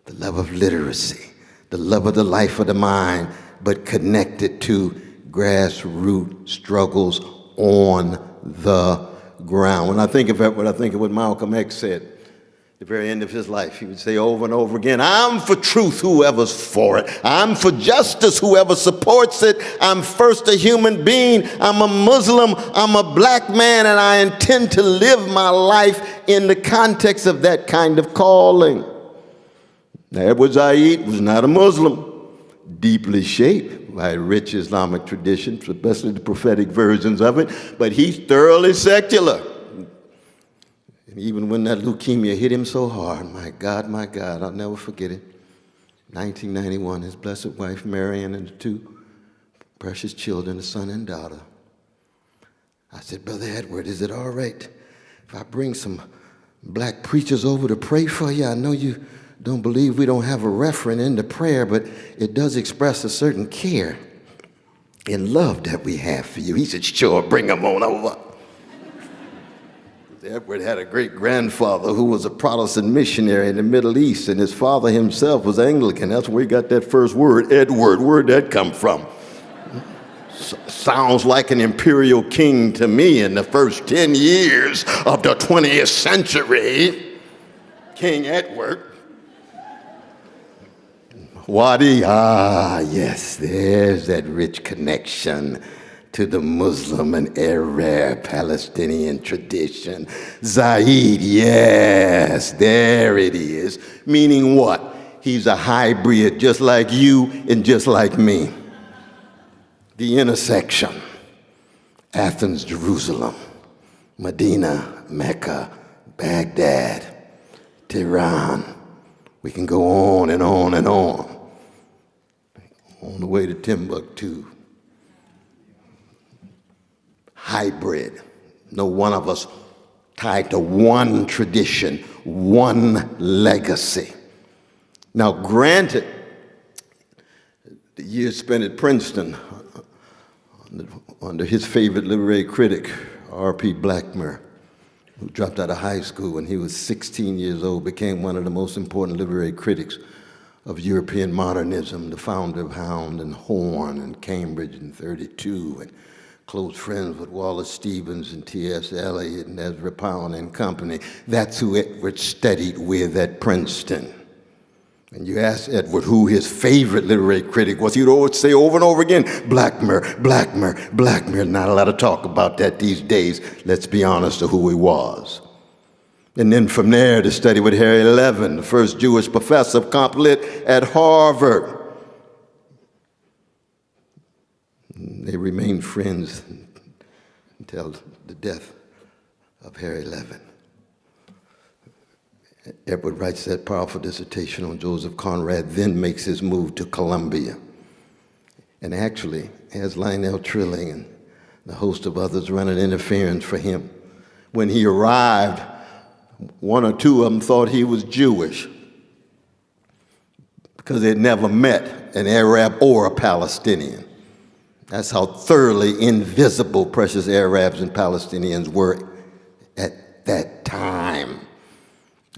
the love of literacy, the love of the life of the mind, but connected to grassroots struggles on the ground. When I think of Edward, I think of what Malcolm X said at the very end of his life. He would say over and over again, I'm for truth, whoever's for it. I'm for justice, whoever supports it. I'm first a human being. I'm a Muslim. I'm a black man, and I intend to live my life in the context of that kind of calling. Now, Edward Said was not a Muslim, deeply shaped by a rich Islamic tradition, especially the prophetic versions of it, but he's thoroughly secular. And even when that leukemia hit him so hard, my God, I'll never forget it. 1991, his blessed wife, Marion, and the two precious children, a son and daughter. I said, Brother Edward, is it all right if I bring some black preachers over to pray for you? I know you don't believe we don't have a referent in the prayer, but it does express a certain care and love that we have for you. He said, sure, bring him on over. Edward had a great-grandfather who was a Protestant missionary in the Middle East, and his father himself was Anglican. That's where he got that first word, Edward. Where'd that come from? Sounds like an imperial king to me in the first 10 years of the 20th century. King Edward. Wadi, yes, there's that rich connection to the Muslim and Arab Palestinian tradition. Zaid, yes, there it is. Meaning what? He's a hybrid, just like you and just like me. The intersection, Athens, Jerusalem, Medina, Mecca, Baghdad, Tehran. We can go on and on and on. On the way to Timbuktu. Hybrid. No one of us tied to one tradition, one legacy. Now, granted, the years spent at Princeton under his favorite literary critic, R.P. Blackmer, who dropped out of high school when he was 16 years old, became one of the most important literary critics of European modernism, the founder of Hound and Horn and Cambridge in '32, and close friends with Wallace Stevens and T.S. Eliot and Ezra Pound and company. That's who Edward studied with at Princeton. And you ask Edward who his favorite literary critic was, he'd always say over and over again, Blackmer, Blackmer, Blackmer. Not a lot of talk about that these days. Let's be honest to who he was. And then from there to study with Harry Levin, the first Jewish professor of comp lit at Harvard. They remained friends until the death of Harry Levin. Edward writes that powerful dissertation on Joseph Conrad, then makes his move to Columbia. And actually has Lionel Trilling and a host of others running interference for him. When he arrived, one or two of them thought he was Jewish because they'd never met an Arab or a Palestinian. That's how thoroughly invisible precious Arabs and Palestinians were at that time.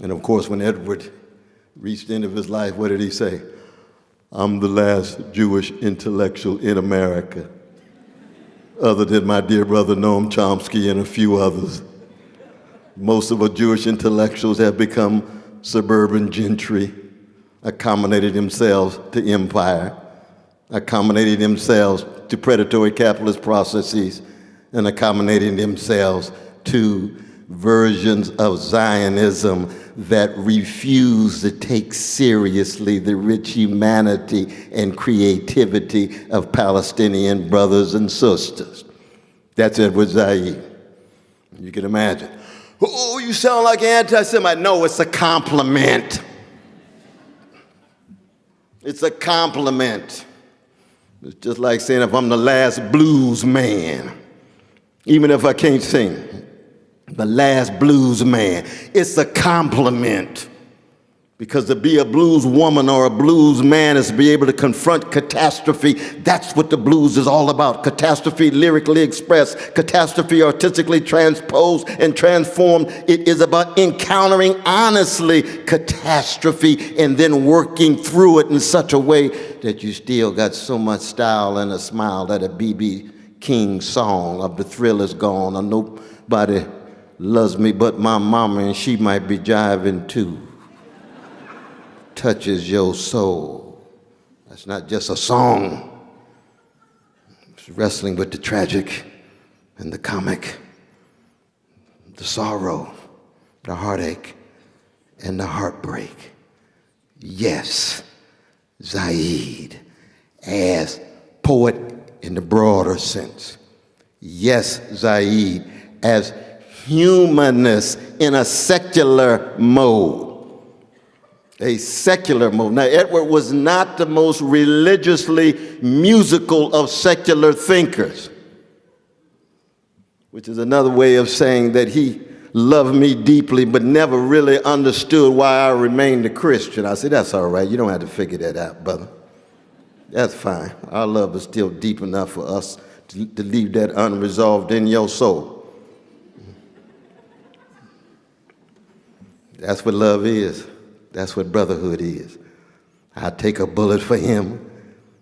And of course, when Edward reached the end of his life, what did he say? I'm the last Jewish intellectual in America, other than my dear brother Noam Chomsky and a few others. Most of our Jewish intellectuals have become suburban gentry, accommodated themselves to empire, accommodating themselves to predatory capitalist processes, and accommodating themselves to versions of Zionism that refuse to take seriously the rich humanity and creativity of Palestinian brothers and sisters. That's Edward Said. You can imagine. Oh, you sound like an anti-Semite. No, it's a compliment. It's a compliment. It's just like saying if I'm the last blues man, even if I can't sing, the last blues man, it's a compliment. Because to be a blues woman or a blues man is to be able to confront catastrophe. That's what the blues is all about. Catastrophe lyrically expressed, catastrophe artistically transposed and transformed. It is about encountering honestly catastrophe and then working through it in such a way that you still got so much style and a smile that a B.B. King song of The Thrill Is Gone or Nobody Loves Me But My Mama and She Might Be Jiving Too touches your soul. That's not just a song. It's wrestling with the tragic and the comic, the sorrow, the heartache, and the heartbreak. Yes, Zaid as poet in the broader sense. Yes, Zaid as humanist in a secular mode. A secular mode. Now, Edward was not the most religiously musical of secular thinkers, which is another way of saying that he loved me deeply, but never really understood why I remained a Christian. I said, that's all right. You don't have to figure that out, brother. That's fine. Our love is still deep enough for us to leave that unresolved in your soul. That's what love is. That's what brotherhood is. I take a bullet for him.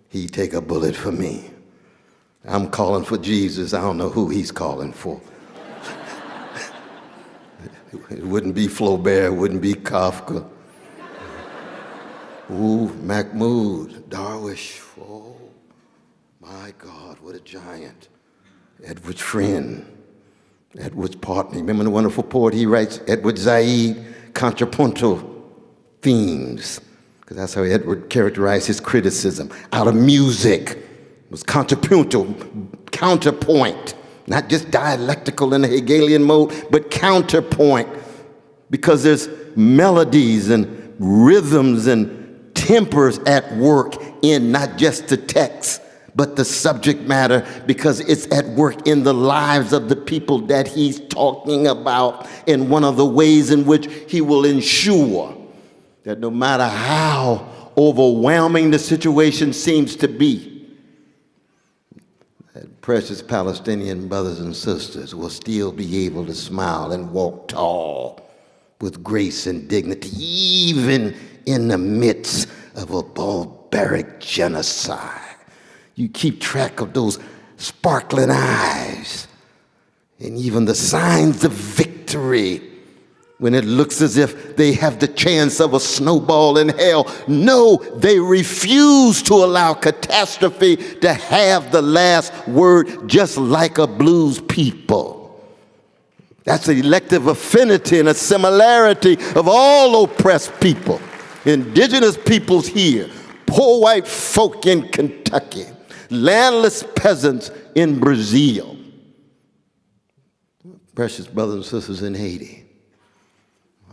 He take a bullet for me. I'm calling for Jesus. I don't know who he's calling for. It wouldn't be Flaubert. It wouldn't be Kafka. Ooh, Mahmoud, Darwish. Oh, my God, what a giant. Edward's friend, Edward's partner. Remember the wonderful poet he writes, Edward Said, contrapuntal themes, because that's how Edward characterized his criticism. Out of music, it was contrapuntal, counterpoint, not just dialectical in the Hegelian mode, but counterpoint, because there's melodies and rhythms and tempers at work in not just the text, but the subject matter, because it's at work in the lives of the people that he's talking about, in one of the ways in which he will ensure that no matter how overwhelming the situation seems to be, that precious Palestinian brothers and sisters will still be able to smile and walk tall with grace and dignity, even in the midst of a barbaric genocide. You keep track of those sparkling eyes and even the signs of victory when it looks as if they have the chance of a snowball in hell. No, they refuse to allow catastrophe to have the last word, just like a blues people. That's an elective affinity and a similarity of all oppressed people. Indigenous peoples here, poor white folk in Kentucky, landless peasants in Brazil, precious brothers and sisters in Haiti,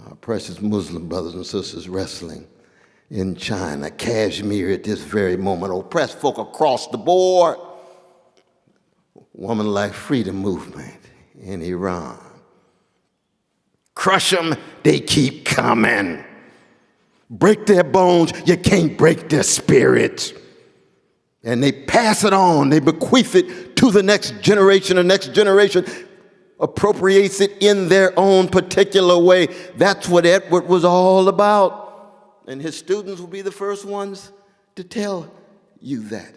our precious Muslim brothers and sisters wrestling in China, Kashmir at this very moment, oppressed folk across the board, woman life freedom movement in Iran. Crush them, they keep coming. Break their bones, you can't break their spirits. And they pass it on, they bequeath it to the next generation appropriates it in their own particular way. That's what Edward was all about. And his students will be the first ones to tell you that.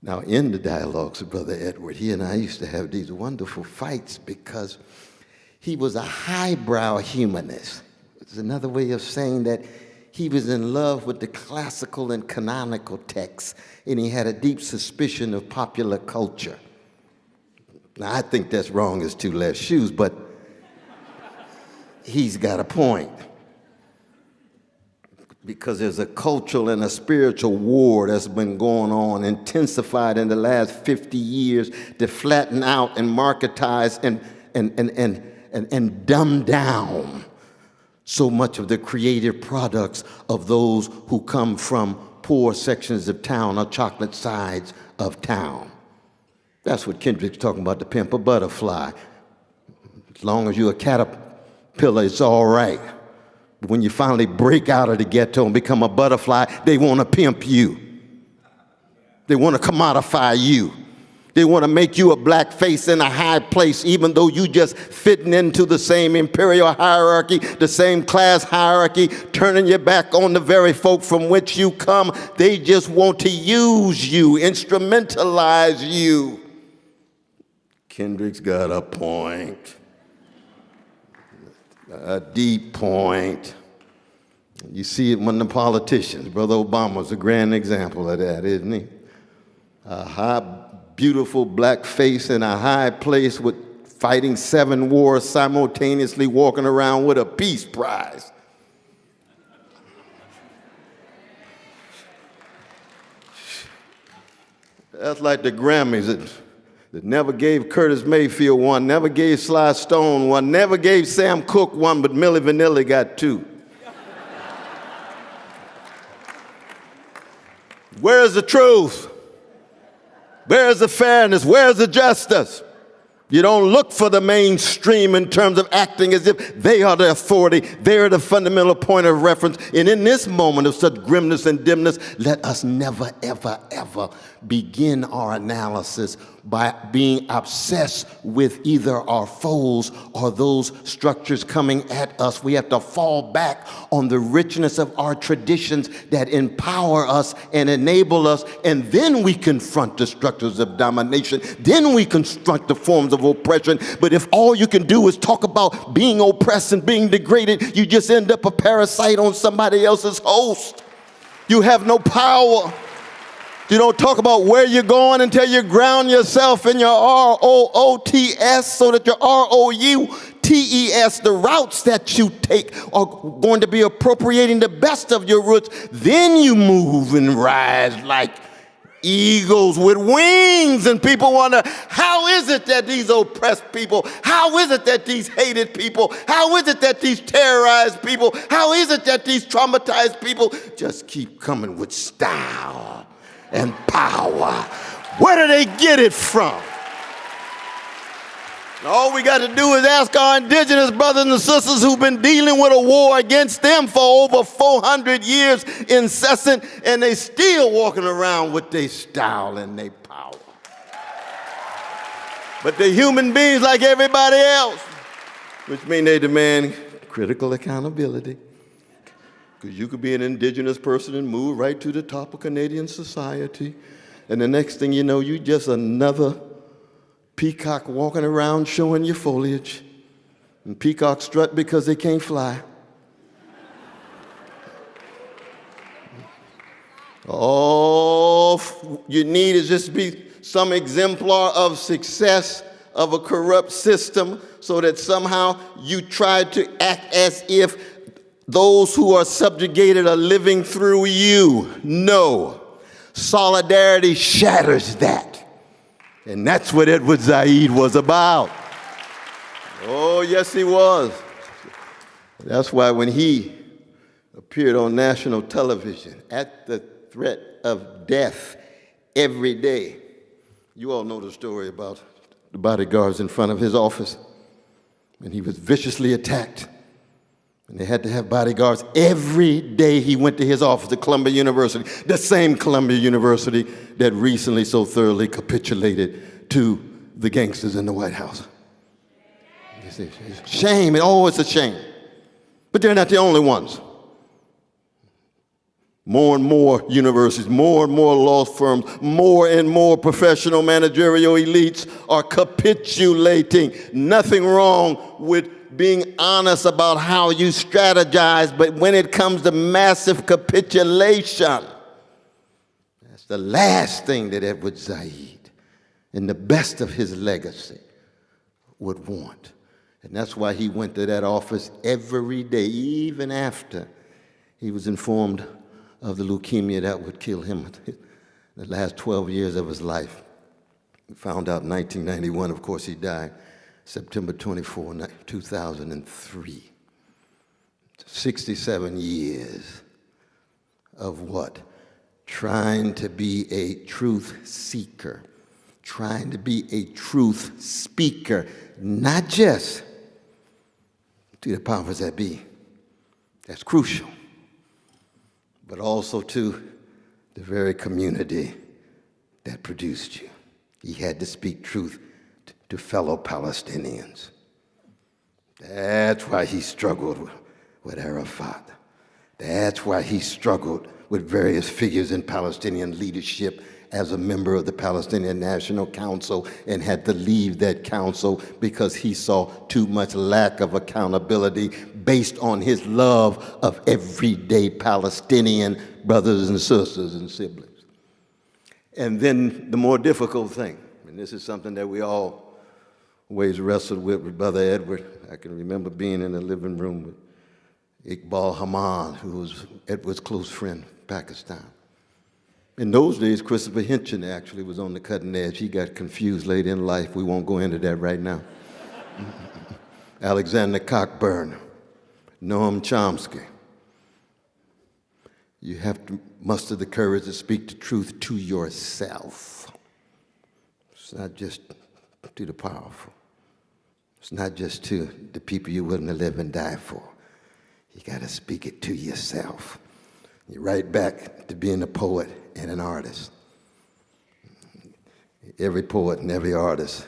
Now, in the dialogues of Brother Edward, he and I used to have these wonderful fights because he was a highbrow humanist. It's another way of saying that he was in love with the classical and canonical texts, and he had a deep suspicion of popular culture. Now, I think that's wrong as two left shoes, but he's got a point. Because there's a cultural and a spiritual war that's been going on, intensified in the last 50 years to flatten out and marketize and dumb down so much of the creative products of those who come from poor sections of town or chocolate sides of town. That's what Kendrick's talking about, the pimp a butterfly. As long as you're a caterpillar, it's all right. But when you finally break out of the ghetto and become a butterfly, they want to pimp you. They want to commodify you. They want to make you a black face in a high place, even though you just fitting into the same imperial hierarchy, the same class hierarchy, turning your back on the very folk from which you come. They just want to use you, instrumentalize you. Kendrick's got a point, a deep point. You see it when the politicians, Brother Obama's a grand example of that, isn't he? A high, beautiful black face in a high place with fighting 7 wars simultaneously, walking around with a peace prize. That's like the Grammys that never gave Curtis Mayfield one, never gave Sly Stone one, never gave Sam Cooke one, but Milli Vanilli got 2. Where's the truth? Where's the fairness? Where's the justice? You don't look for the mainstream in terms of acting as if they are the authority. They are the fundamental point of reference. And in this moment of such grimness and dimness, let us never, ever, ever begin our analysis by being obsessed with either our foes or those structures coming at us. We have to fall back on the richness of our traditions that empower us and enable us, and then we confront the structures of domination. Then we confront the forms of oppression. But if all you can do is talk about being oppressed and being degraded, you just end up a parasite on somebody else's host. You have no power. You don't talk about where you're going until you ground yourself in your ROOTS so that your ROUTES, the routes that you take, are going to be appropriating the best of your roots. Then you move and rise like eagles with wings, and people wonder, how is it that these oppressed people, how is it that these hated people, how is it that these terrorized people, how is it that these traumatized people just keep coming with style and power? Where do they get it from? All we got to do is ask our indigenous brothers and sisters who've been dealing with a war against them for over 400 years incessant, and they still walking around with their style and their power. But they're human beings like everybody else, which means they demand critical accountability. Because you could be an indigenous person and move right to the top of Canadian society, and the next thing you know, you just another peacock walking around showing your foliage. And peacocks strut because they can't fly. All you need is just be some exemplar of success of a corrupt system so that somehow you try to act as if those who are subjugated are living through you. No. Solidarity shatters that. And that's what Edward Said was about. Oh, yes, he was. That's why when he appeared on national television at the threat of death every day, you all know the story about the bodyguards in front of his office, and he was viciously attacked. And they had to have bodyguards every day he went to his office at Columbia University, the same Columbia University that recently so thoroughly capitulated to the gangsters in the White House. You see, shame, oh, it's a shame. But they're not the only ones. More and more universities, more and more law firms, more and more professional managerial elites are capitulating. Nothing wrong with being honest about how you strategize, but when it comes to massive capitulation, that's the last thing that Edward Said, in the best of his legacy, would want. And that's why he went to that office every day, even after he was informed of the leukemia that would kill him the last 12 years of his life. We found out in 1991, of course, he died September 24, 2003. 67 years of what? Trying to be a truth seeker, trying to be a truth speaker, not just to the powers that be. That's crucial. But also to the very community that produced you. He had to speak truth to fellow Palestinians. That's why he struggled with Arafat. That's why he struggled with various figures in Palestinian leadership as a member of the Palestinian National Council and had to leave that council because he saw too much lack of accountability based on his love of everyday Palestinian brothers and sisters and siblings. And then the more difficult thing, and this is something that we all always wrestled with Brother Edward. I can remember being in the living room with Iqbal Hamad, who was Edward's close friend, Pakistan. In those days, Christopher Hitchens actually was on the cutting edge. He got confused late in life. We won't go into that right now. Alexander Cockburn, Noam Chomsky. You have to muster the courage to speak the truth to yourself. It's not just to the powerful. It's not just to the people you're willing to live and die for. You got to speak it to yourself. You're right back to being a poet and an artist. Every poet and every artist,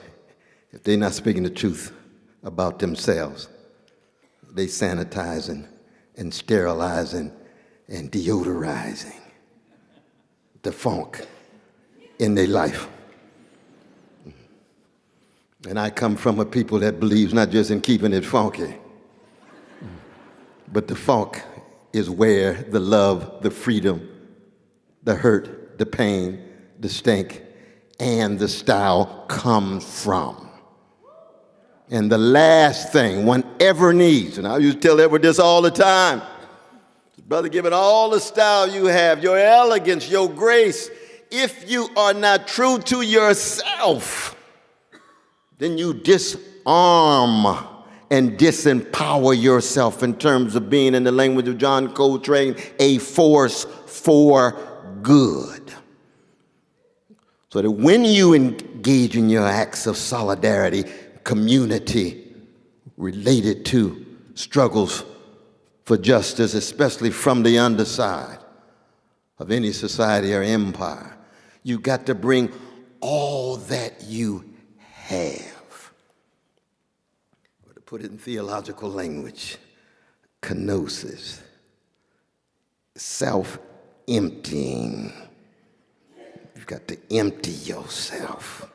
if they're not speaking the truth about themselves, they sanitizing and sterilizing and deodorizing the funk in their life. And I come from a people that believes not just in keeping it funky, but the funk is where the love, the freedom, the hurt, the pain, the stink, and the style come from. And the last thing one ever needs, and I used to tell Edward this all the time, brother, given all the style you have, your elegance, your grace, if you are not true to yourself, then you disarm and disempower yourself in terms of being, in the language of John Coltrane, a force for good. So that when you engage in your acts of solidarity, community related to struggles for justice, especially from the underside of any society or empire, you got to bring all that you have. Or to put it in theological language, kenosis, self-emptying. You've got to empty yourself.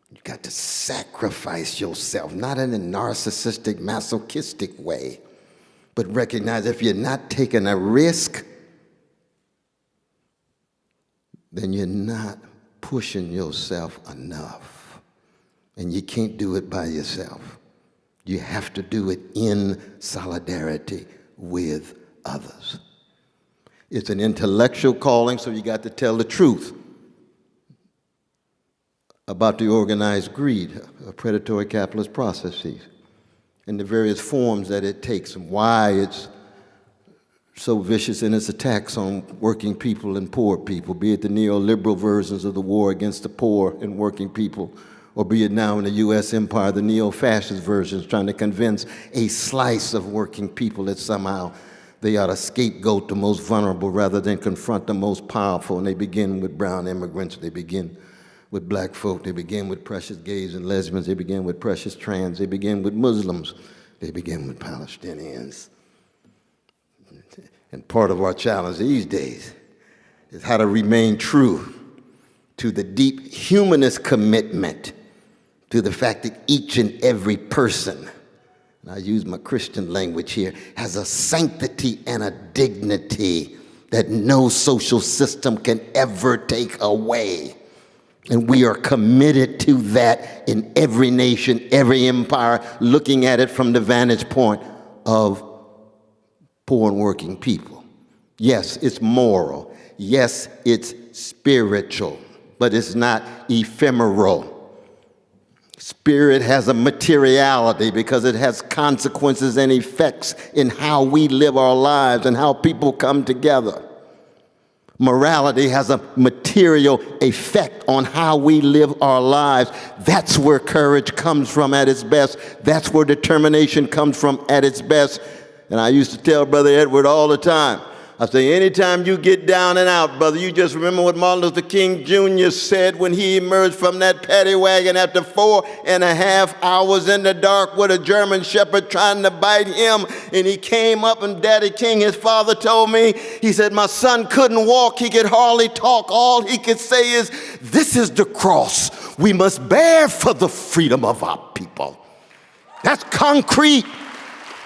You've got to sacrifice yourself, not in a narcissistic, masochistic way, but recognize if you're not taking a risk, then you're not pushing yourself enough. And you can't do it by yourself. You have to do it in solidarity with others. It's an intellectual calling, so you got to tell the truth about the organized greed of predatory capitalist processes and the various forms that it takes and why it's so vicious in its attacks on working people and poor people, be it the neoliberal versions of the war against the poor and working people, or be it now in the U.S. empire, the neo-fascist versions trying to convince a slice of working people that somehow they ought to scapegoat the most vulnerable rather than confront the most powerful. And they begin with brown immigrants, they begin with black folk, they begin with precious gays and lesbians, they begin with precious trans, they begin with Muslims, they begin with Palestinians. And part of our challenge these days is how to remain true to the deep humanist commitment to the fact that each and every person, and I use my Christian language here, has a sanctity and a dignity that no social system can ever take away. And we are committed to that in every nation, every empire, looking at it from the vantage point of poor and working people. Yes, it's moral. Yes, it's spiritual, but it's not ephemeral. Spirit has a materiality because it has consequences and effects in how we live our lives and how people come together. Morality has a material effect on how we live our lives. That's where courage comes from at its best. That's where determination comes from at its best. And I used to tell Brother Edward all the time, I say, anytime you get down and out, brother, you just remember what Martin Luther King Jr. said when he emerged from that paddy wagon after 4.5 hours in the dark with a German shepherd trying to bite him. And he came up, and Daddy King, his father, told me, he said, my son couldn't walk. He could hardly talk. All he could say is, this is the cross we must bear for the freedom of our people. That's concrete.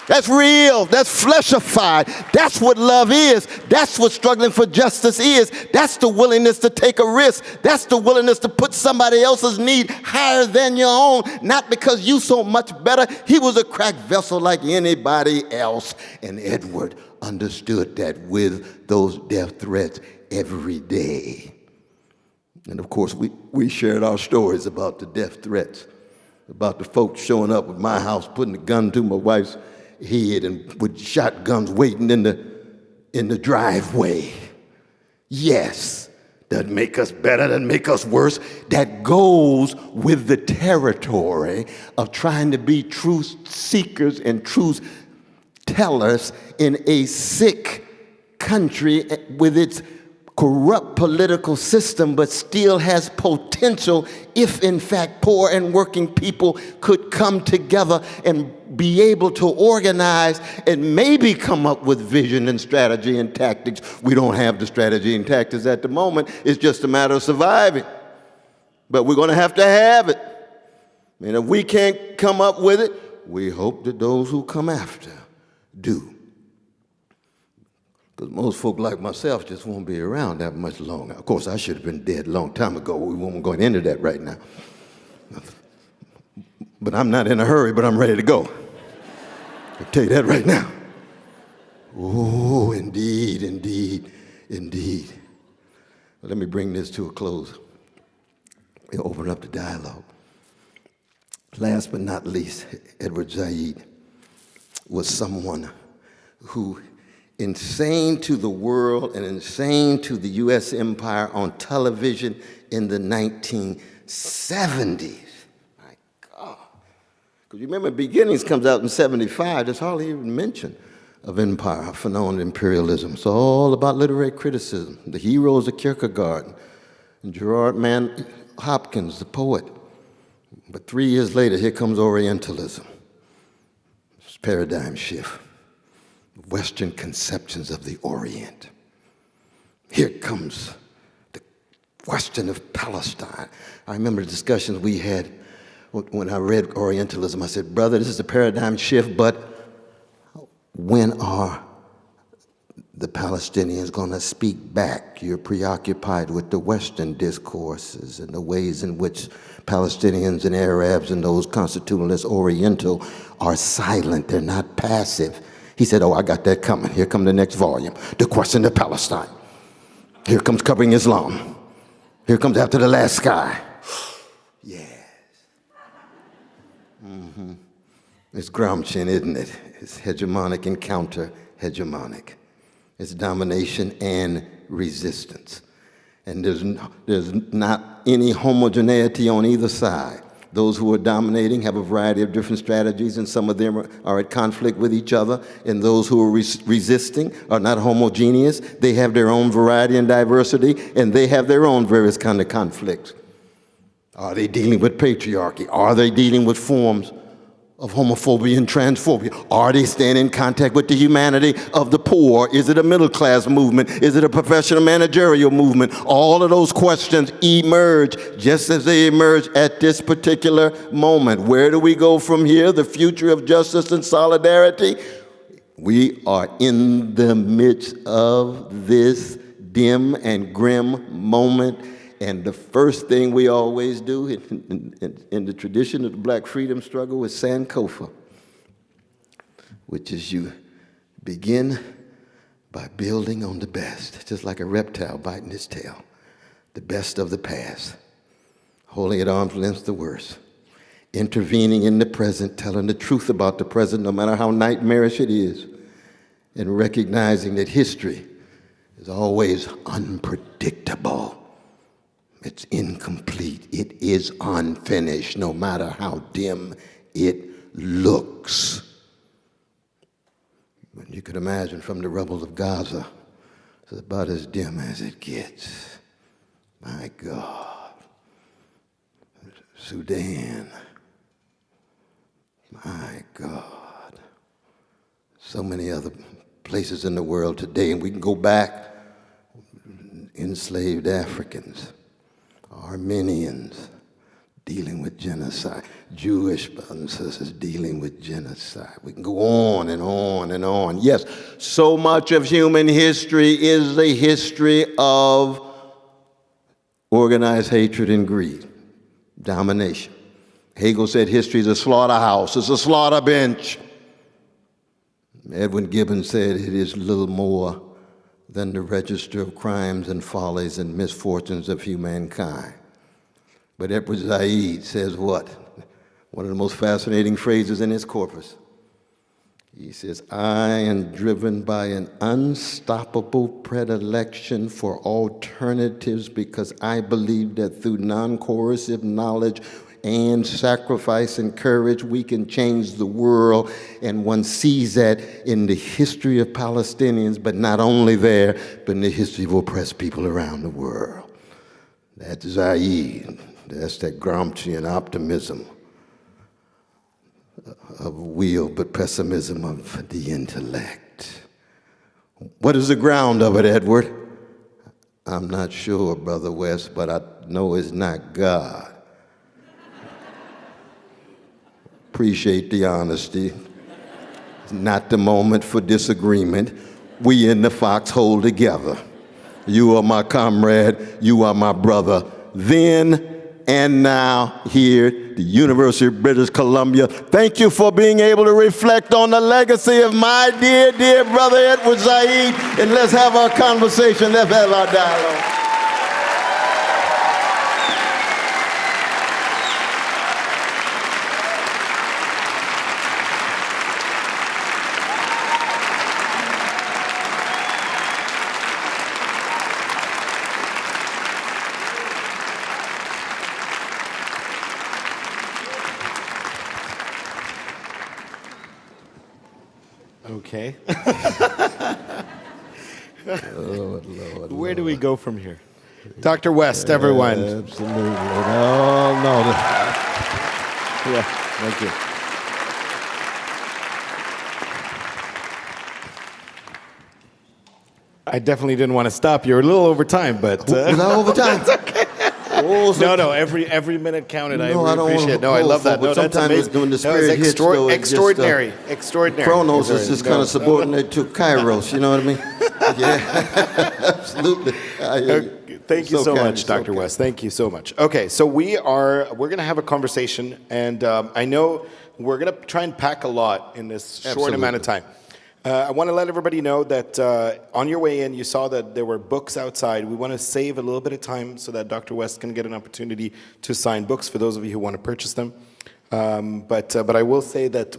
That's real. That's fleshified. That's what love is. That's what struggling for justice is. That's the willingness to take a risk. That's the willingness to put somebody else's need higher than your own, not because you so much better. He was a cracked vessel like anybody else. And Edward understood that with those death threats every day. And of course, we shared our stories about the death threats, about the folks showing up at my house, putting a gun to my wife's head and with shotguns waiting in the driveway. Yes, doesn't make us better, doesn't make us worse. That goes with the territory of trying to be truth seekers and truth tellers in a sick country with its corrupt political system, but still has potential if, in fact, poor and working people could come together and be able to organize and maybe come up with vision and strategy and tactics. We don't have the strategy and tactics at the moment. It's just a matter of surviving. But we're going to have it. And if we can't come up with it, we hope that those who come after do. Because most folk like myself just won't be around that much longer. Of course, I should have been dead a long time ago. We won't go into that right now. But I'm not in a hurry, but I'm ready to go. I'll tell you that right now. Oh, indeed, indeed, indeed. Well, let me bring this to a close. We'll open up the dialogue. Last but not least, Edward Said was someone who, insane to the world and insane to the U.S. empire on television in the 1970s. My God. Because you remember, Beginnings comes out in 75. There's hardly even mention of empire, phenomenon, imperialism. It's all about literary criticism. The heroes of Kierkegaard and Gerard Mann Hopkins, the poet. But 3 years later, here comes Orientalism. It's a paradigm shift. Western conceptions of the Orient. Here comes the question of Palestine. I remember the discussions we had when I read Orientalism. I said, brother, this is a paradigm shift, but when are the Palestinians going to speak back? You're preoccupied with the Western discourses and the ways in which Palestinians and Arabs and those constituting as Oriental are silent. They're not passive. He said, oh, I got that coming. Here comes the next volume, the question of Palestine. Here comes covering Islam. Here comes after the last sky. Yes. Mm-hmm. It's Gramscian, isn't it? It's hegemonic and counter-hegemonic. It's domination and resistance. And there's not any homogeneity on either side. Those who are dominating have a variety of different strategies, and some of them are at conflict with each other. And those who are resisting are not homogeneous. They have their own variety and diversity, and they have their own various kind of conflicts. Are they dealing with patriarchy? Are they dealing with forms of homophobia and transphobia? Are they staying in contact with the humanity of the poor? Is it a middle class movement? Is it a professional managerial movement? All of those questions emerge just as they emerge at this particular moment. Where do we go from here? The future of justice and solidarity? We are in the midst of this dim and grim moment. And the first thing we always do in the tradition of the black freedom struggle is Sankofa, which is you begin by building on the best, just like a reptile biting its tail, the best of the past, holding at arm's length the worst, intervening in the present, telling the truth about the present, no matter how nightmarish it is, and recognizing that history is always unpredictable. It's incomplete. It is unfinished, no matter how dim it looks. But you could imagine from the rubble of Gaza, it's about as dim as it gets. My God. Sudan. My God. So many other places in the world today, and we can go back. Enslaved Africans. Armenians dealing with genocide, Jewish brothers and sisters dealing with genocide. We can go on and on and on. Yes, so much of human history is the history of organized hatred and greed, domination. Hegel said history is a slaughterhouse, it's a slaughter bench. Edwin Gibbon said it is little more than the register of crimes and follies and misfortunes of humankind. But Edward Said says what? One of the most fascinating phrases in his corpus. He says, I am driven by an unstoppable predilection for alternatives because I believe that through non-coercive knowledge and sacrifice and courage, we can change the world. And one sees that in the history of Palestinians, but not only there, but in the history of oppressed people around the world. That's Zaid. That's that Gramscian optimism of will, but pessimism of the intellect. What is the ground of it, Edward? I'm not sure, Brother West, but I know it's not God. Appreciate the honesty. It's not the moment for disagreement. We in the foxhole together. You are my comrade, you are my brother. Then and now here, the University of British Columbia. Thank you for being able to reflect on the legacy of my dear, dear brother Edward Said, and let's have our conversation, let's have our dialogue. Okay. Lord, Where do we go from here? Dr. West, everyone. Absolutely. No. Yeah, thank you. I definitely didn't want to stop you. You're a little over time, but... Was I over time? That's okay. Oh, so No, every minute counted. I No, I don't appreciate it. wanna No, I love that. hold No, for, that's but sometimes amazing. when the That was spirit hits, though, it just, extraordinary. Extraordinary. Chronos is just kind No, of subordinate to Kairos, you know what I mean? Yeah, absolutely. Thank you so kind, much, Dr. West. Thank you so much. Okay, so we're going to have a conversation, and I know we're going to try and pack a lot in this short amount of time. I want to let everybody know that on your way in, you saw that there were books outside. We want to save a little bit of time so that Dr. West can get an opportunity to sign books for those of you who want to purchase them. But I will say that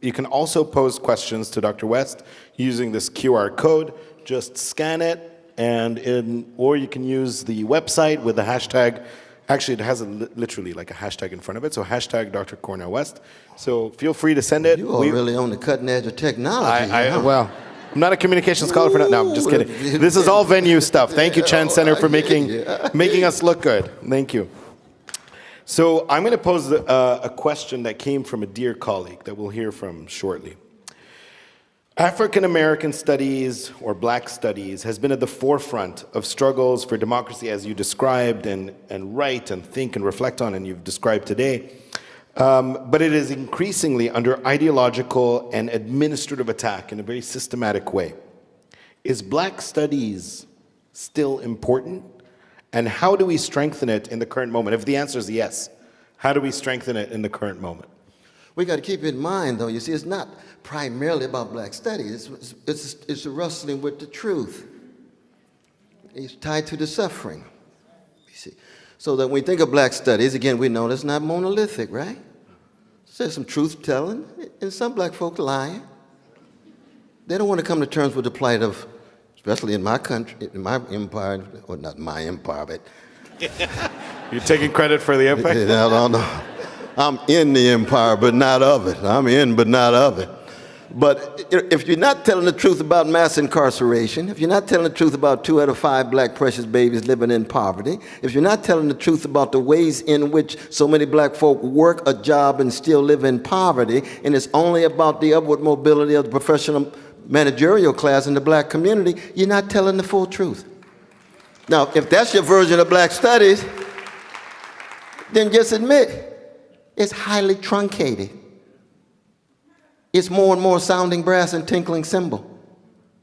you can also pose questions to Dr. West using this QR code. Just scan it, or you can use the website with the hashtag. Actually, it has literally like a hashtag in front of it, so hashtag Dr. Cornel West. So feel free to send it. You are really on the cutting edge of technology. Well, I'm not a communication scholar for that. No, I'm just kidding. This is all venue stuff. Thank you, Chan Center, for making us look good. Thank you. So I'm going to pose a question that came from a dear colleague that we'll hear from shortly. African-American studies, or black studies, has been at the forefront of struggles for democracy as you described and write and think and reflect on, and you've described today. But it is increasingly under ideological and administrative attack in a very systematic way. Is black studies still important? And how do we strengthen it in the current moment? If the answer is yes, how do we strengthen it in the current moment? We got to keep in mind, though, you see, it's not primarily about black studies. It's a wrestling with the truth. It's tied to the suffering, you see. So that when we think of black studies, again, we know it's not monolithic, right? There's some truth-telling, and some black folk lying. They don't want to come to terms with the plight of, especially in my country, in my empire, or not my empire, but... You're taking credit for the empire? No. I'm in the empire, but not of it. I'm in, but not of it. But if you're not telling the truth about mass incarceration, if you're not telling the truth about 2 out of 5 black precious babies living in poverty, if you're not telling the truth about the ways in which so many black folk work a job and still live in poverty, and it's only about the upward mobility of the professional managerial class in the black community, you're not telling the full truth. Now, if that's your version of black studies, then just admit it's highly truncated. It's more and more sounding brass and tinkling cymbal.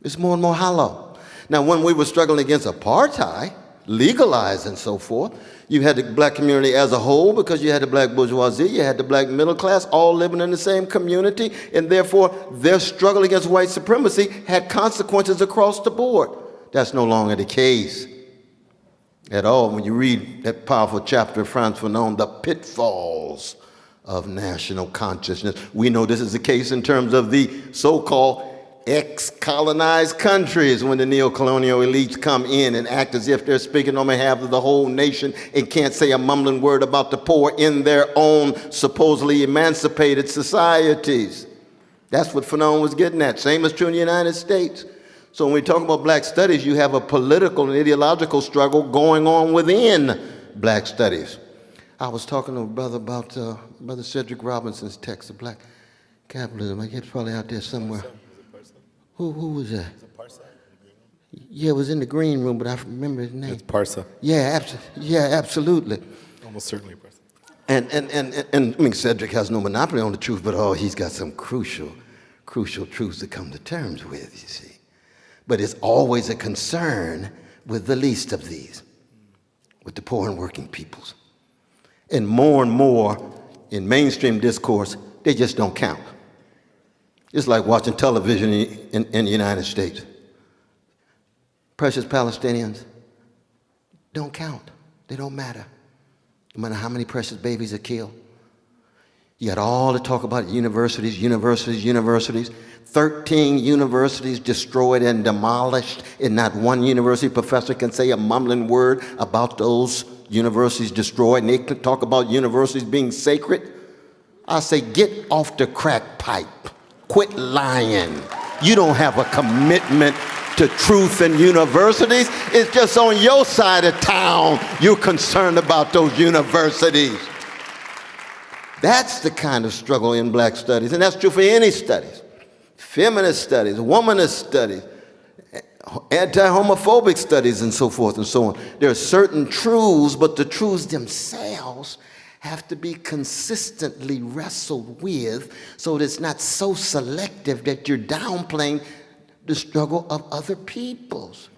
It's more and more hollow. Now, when we were struggling against apartheid, legalized and so forth, you had the black community as a whole because you had the black bourgeoisie, you had the black middle class, all living in the same community, and therefore their struggle against white supremacy had consequences across the board. That's no longer the case at all. When you read that powerful chapter of Frantz Fanon, The Pitfalls of national consciousness. We know this is the case in terms of the so-called ex-colonized countries, when the neo-colonial elites come in and act as if they're speaking on behalf of the whole nation and can't say a mumbling word about the poor in their own supposedly emancipated societies. That's what Fanon was getting at. Same is true in the United States. So when we talk about black studies, you have a political and ideological struggle going on within black studies. I was talking to a brother about Brother Cedric Robinson's text of black capitalism. I guess probably out there somewhere. Who was that? Yeah, it was in the green room, but I remember his name. It's Parsa. Yeah, absolutely. Almost certainly Parsa. And I mean, Cedric has no monopoly on the truth, but he's got some crucial truths to come to terms with, you see. But it's always a concern with the least of these, with the poor and working peoples. And more in mainstream discourse, they just don't count. It's like watching television in the United States. Precious Palestinians don't count. They don't matter. No matter how many precious babies are killed. You got all the talk about universities. 13 universities destroyed and demolished, and not one university professor can say a mumbling word about those universities destroyed, and they could talk about universities being sacred. I say, get off the crack pipe. Quit lying. You don't have a commitment to truth in universities. It's just on your side of town you're concerned about those universities. That's the kind of struggle in black studies, and that's true for any studies. Feminist studies, womanist studies, anti-homophobic studies, and so forth and so on. There are certain truths, but the truths themselves have to be consistently wrestled with so that it's not so selective that you're downplaying the struggle of other peoples.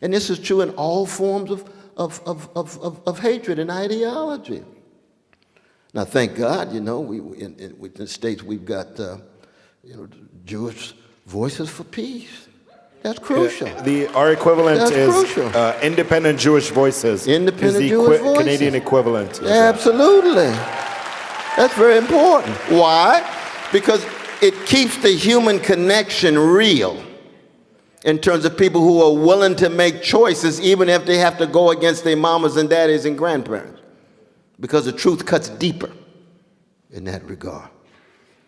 And this is true in all forms of hatred and ideology. Now, thank God, in the States we've got Jewish Voices for Peace. That's crucial. Our equivalent That's is crucial. Independent Jewish Voices. Independent is the Jewish Voices. Canadian equivalent. Absolutely. That's very important. Why? Because it keeps the human connection real in terms of people who are willing to make choices even if they have to go against their mamas and daddies and grandparents. Because the truth cuts deeper in that regard.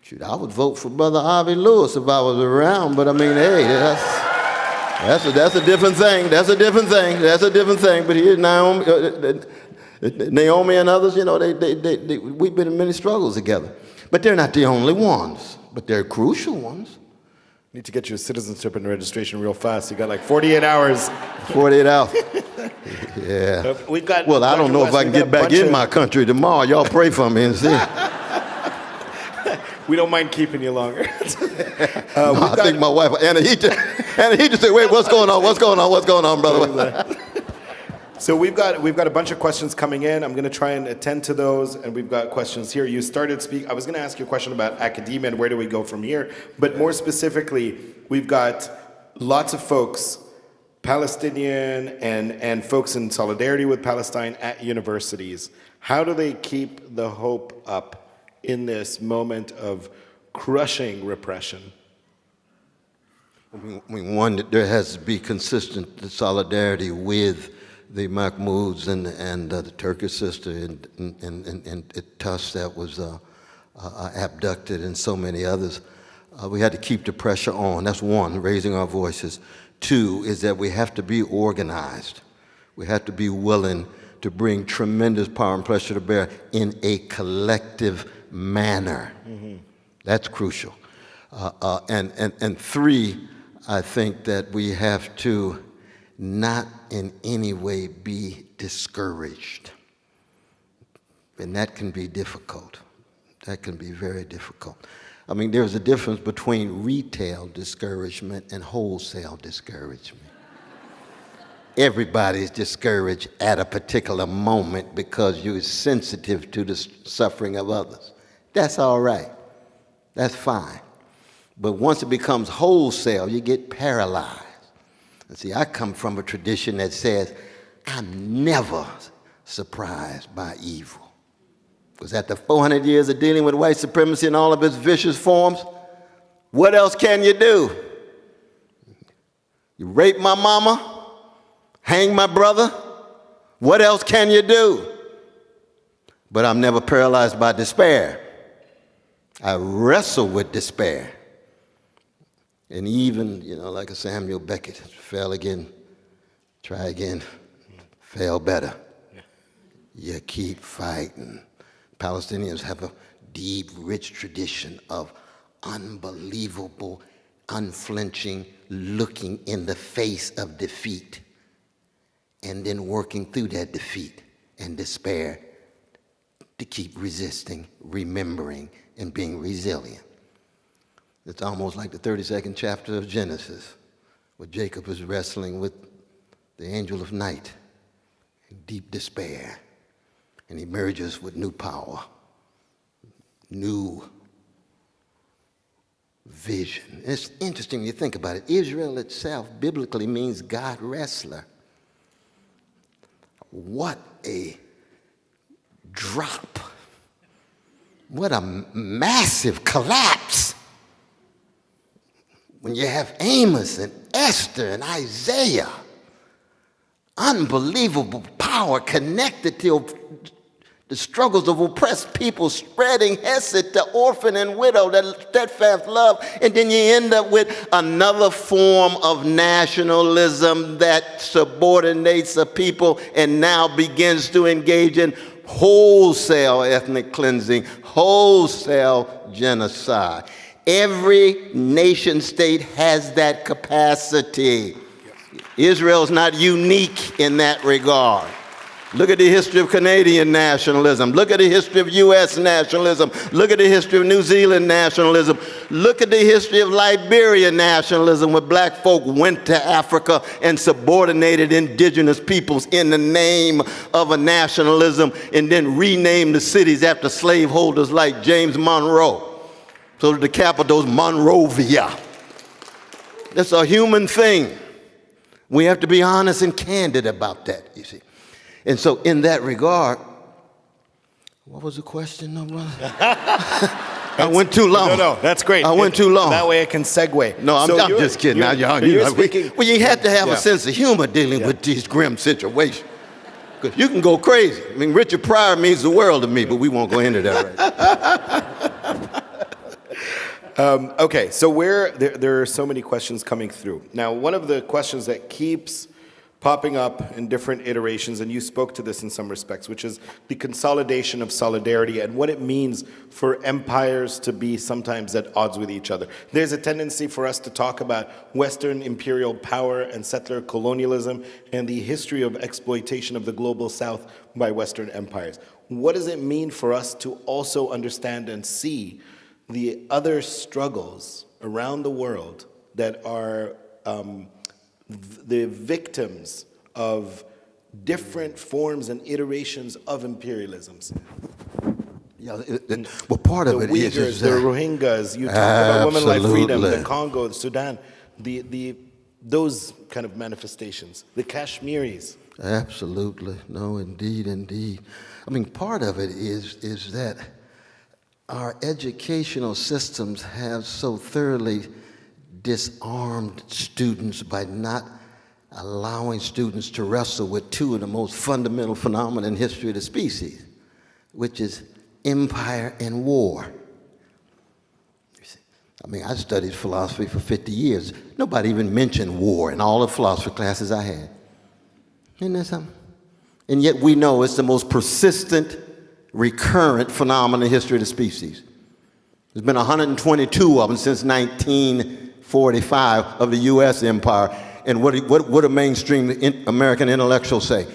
Shoot, I would vote for Brother Harvey Lewis if I was around, but I mean, hey, that's a different thing. That's a different thing. But here, Naomi and others, we've been in many struggles together. But they're not the only ones, but they're crucial ones. Need to get your citizenship and registration real fast. You got like 48 hours. 48 hours. Yeah. Well, I don't know if I can get back in my country tomorrow. Y'all pray for me and see. We don't mind keeping you longer. I think my wife, Anna, he just said, wait, what's going on, brother? So we've got a bunch of questions coming in. I'm going to try and attend to those, and we've got questions here. You started speaking. I was going to ask you a question about academia and where do we go from here, but more specifically, we've got lots of folks, Palestinian and folks in solidarity with Palestine at universities. How do they keep the hope up in this moment of crushing repression? One, that there has to be consistent solidarity with the Mahmouds and the Turkish sister and Tuss that was abducted, and so many others. We had to keep the pressure on. That's one, raising our voices. Two is that we have to be organized. We have to be willing to bring tremendous power and pressure to bear in a collective manner. Mm-hmm. That's crucial. And three, I think that we have to not in any way be discouraged. And that can be difficult. That can be very difficult. I mean, there's a difference between retail discouragement and wholesale discouragement. Everybody's discouraged at a particular moment because you're sensitive to the suffering of others. That's all right. That's fine. But once it becomes wholesale, you get paralyzed. And see, I come from a tradition that says, I'm never surprised by evil. Because after 400 years of dealing with white supremacy in all of its vicious forms, what else can you do? You rape my mama, hang my brother, what else can you do? But I'm never paralyzed by despair. I wrestle with despair. And even, like a Samuel Beckett, fail again, try again, fail better. You keep fighting. Palestinians have a deep, rich tradition of unbelievable, unflinching, looking in the face of defeat and then working through that defeat and despair to keep resisting, remembering, and being resilient. It's almost like the 32nd chapter of Genesis, where Jacob is wrestling with the angel of night in deep despair, and emerges with new power, new vision. It's interesting when you think about it. Israel itself biblically means God wrestler. What a drop. What a massive collapse. When you have Amos and Esther and Isaiah, unbelievable power connected to the struggles of oppressed people, spreading hesed to orphan and widow, that steadfast love, and then you end up with another form of nationalism that subordinates a people and now begins to engage in wholesale ethnic cleansing, wholesale genocide. Every nation state has that capacity. Israel's not unique in that regard. Look at the history of Canadian nationalism. Look at the history of U.S. nationalism. Look at the history of New Zealand nationalism. Look at the history of Liberian nationalism, where black folk went to Africa and subordinated indigenous peoples in the name of a nationalism and then renamed the cities after slaveholders like James Monroe. So that the capital's Monrovia. That's a human thing. We have to be honest and candid about that, you see. And so in that regard, what was the question, no, brother? I went too long. No, that's great. I went too long. That way I can segue. No, I'm just kidding. Now, you have to have a sense of humor dealing with these grim situations. Because you can go crazy. I mean, Richard Pryor means the world to me, but we won't go into that right now. Okay, so there are so many questions coming through. Now, one of the questions that keeps popping up in different iterations, and you spoke to this in some respects, which is the consolidation of solidarity and what it means for empires to be sometimes at odds with each other. There's a tendency for us to talk about Western imperial power and settler colonialism and the history of exploitation of the global South by Western empires. What does it mean for us to also understand and see the other struggles around the world that are the victims of different forms and iterations of imperialisms? Yeah, well, part of it Uyghurs, is the Rohingyas. You talk about women like freedom, the Congo, the Sudan, those kind of manifestations, the Kashmiris. Absolutely, no, indeed. I mean, part of it is that our educational systems have so thoroughly disarmed students by not allowing students to wrestle with two of the most fundamental phenomena in history of the species, which is empire and war. I mean, I studied philosophy for 50 years. Nobody even mentioned war in all the philosophy classes I had. Isn't that something? And yet we know it's the most persistent, recurrent phenomenon in the history of the species. There's been 122 of them since 1945 of the U.S. empire. And what do mainstream American intellectuals say?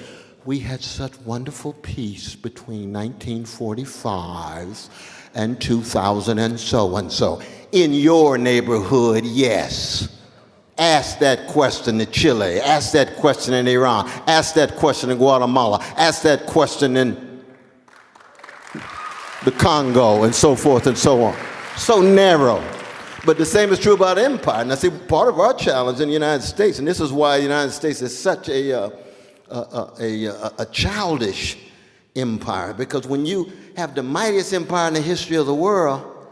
We had such wonderful peace between 1945 and 2000 and so. In your neighborhood, yes. Ask that question in Chile. Ask that question in Iran. Ask that question in Guatemala. Ask that question in the Congo, and so forth and so on. So narrow. But the same is true about empire. Now, see, part of our challenge in the United States, and this is why the United States is such a childish empire. Because when you have the mightiest empire in the history of the world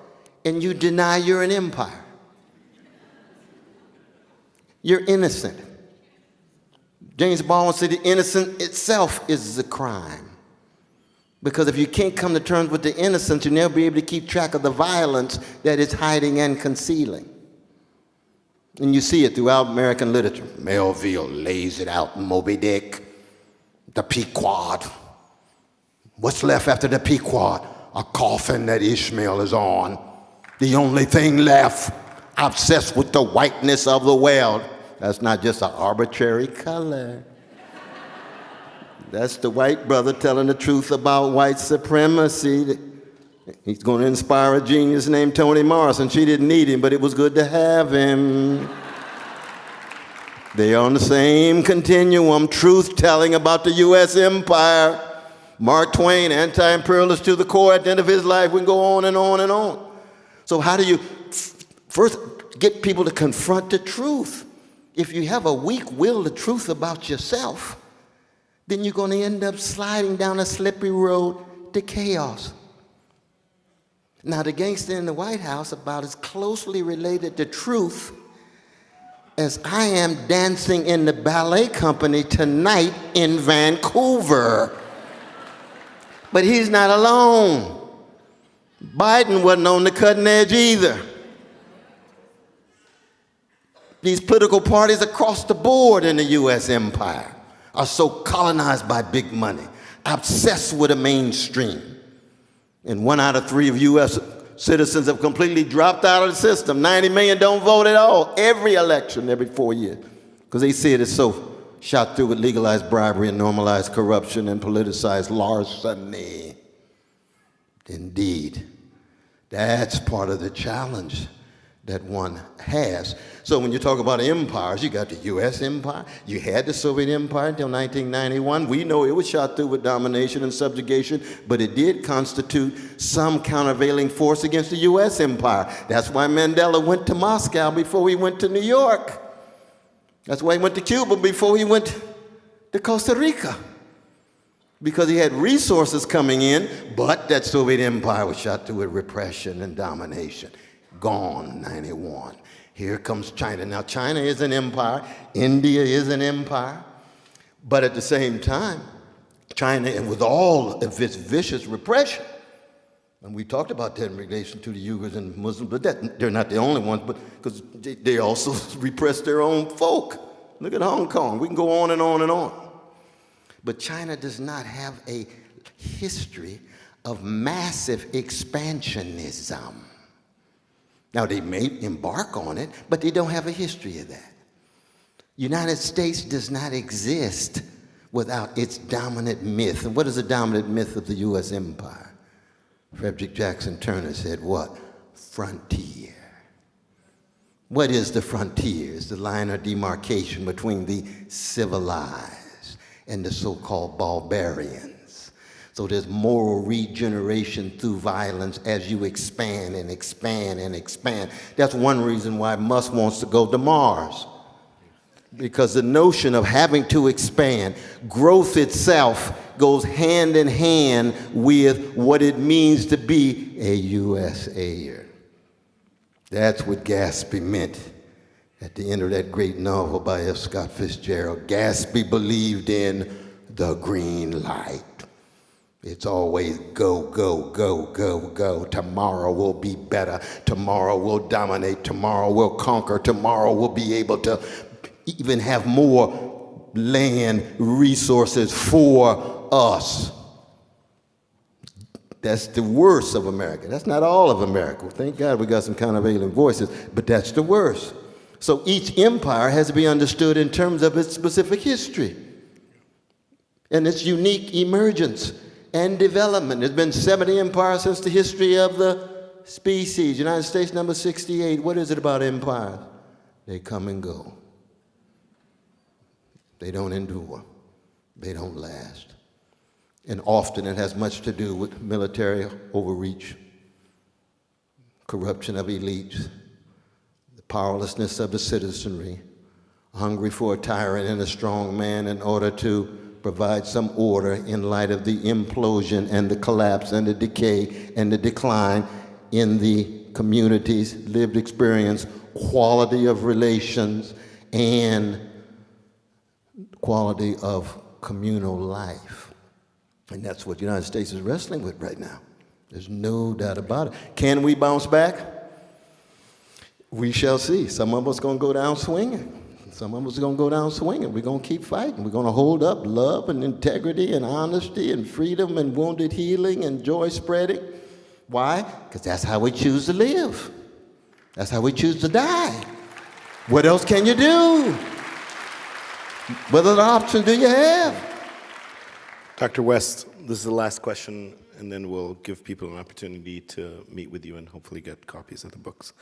and you deny you're an empire, you're innocent. James Baldwin said the innocent itself is the crime. Because if you can't come to terms with the innocence, you'll never be able to keep track of the violence that it's hiding and concealing. And you see it throughout American literature. Melville lays it out in Moby Dick, the Pequod. What's left after the Pequod? A coffin that Ishmael is on. The only thing left, obsessed with the whiteness of the world. That's not just an arbitrary color. That's the white brother telling the truth about white supremacy. He's going to inspire a genius named Toni Morrison. She didn't need him, but it was good to have him. They are on the same continuum, truth-telling about the U.S. empire. Mark Twain, anti-imperialist to the core at the end of his life. We can go on and on and on. So how do you first get people to confront the truth? If you have a weak-willed truth about yourself, then you're going to end up sliding down a slippery road to chaos. Now, the gangster in the White House about as closely related to truth as I am dancing in the ballet company tonight in Vancouver. But he's not alone. Biden wasn't on the cutting edge either. These political parties across the board in the U.S. empire are so colonized by big money, obsessed with a mainstream. And 1 out of 3 of U.S. citizens have completely dropped out of the system. 90 million don't vote at all, every election, every 4 years, because they see it as so shot through with legalized bribery and normalized corruption and politicized larceny. Indeed, that's part of the challenge that one has. So when you talk about empires, you got the U.S. empire, you had the Soviet empire until 1991. We know it was shot through with domination and subjugation, but it did constitute some countervailing force against the U.S. empire. That's why Mandela went to Moscow before he went to New York. That's why he went to Cuba before he went to Costa Rica. Because he had resources coming in, but that Soviet empire was shot through with repression and domination. Gone, 91. Here comes China. Now, China is an empire. India is an empire. But at the same time, China, and with all of its vicious repression, and we talked about that in relation to the Uyghurs and Muslims, but they're not the only ones, but because they also repress their own folk. Look at Hong Kong. We can go on and on and on. But China does not have a history of massive expansionism. Now, they may embark on it, but they don't have a history of that. United States does not exist without its dominant myth. And what is the dominant myth of the U.S. empire? Frederick Jackson Turner said what? Frontier. What is the frontier? It's the line of demarcation between the civilized and the so-called barbarians. So there's moral regeneration through violence as you expand and expand and expand. That's one reason why Musk wants to go to Mars. Because the notion of having to expand, growth itself goes hand in hand with what it means to be a USAer. That's what Gatsby meant at the end of that great novel by F. Scott Fitzgerald. Gatsby believed in the green light. It's always go, go, go, go, go. Tomorrow will be better. Tomorrow will dominate. Tomorrow will conquer. Tomorrow we'll be able to even have more land resources for us. That's the worst of America. That's not all of America. Well, thank God we got some countervailing voices, but that's the worst. So each empire has to be understood in terms of its specific history and its unique emergence and development. There's been 70 empires since the history of the species. United States number 68. What is it about empires? They come and go. They don't endure. They don't last. And often it has much to do with military overreach, corruption of elites, the powerlessness of the citizenry, hungry for a tyrant and a strong man in order to provide some order in light of the implosion and the collapse and the decay and the decline in the community's lived experience, quality of relations, and quality of communal life. And that's what the United States is wrestling with right now. There's no doubt about it. Can we bounce back? We shall see. Some of us going to go down swinging. Some of us are going to go down swinging. We're going to keep fighting. We're going to hold up love and integrity and honesty and freedom and wounded healing and joy spreading. Why? Because that's how we choose to live. That's how we choose to die. What else can you do? What other options do you have? Dr. West, this is the last question, and then we'll give people an opportunity to meet with you and hopefully get copies of the books.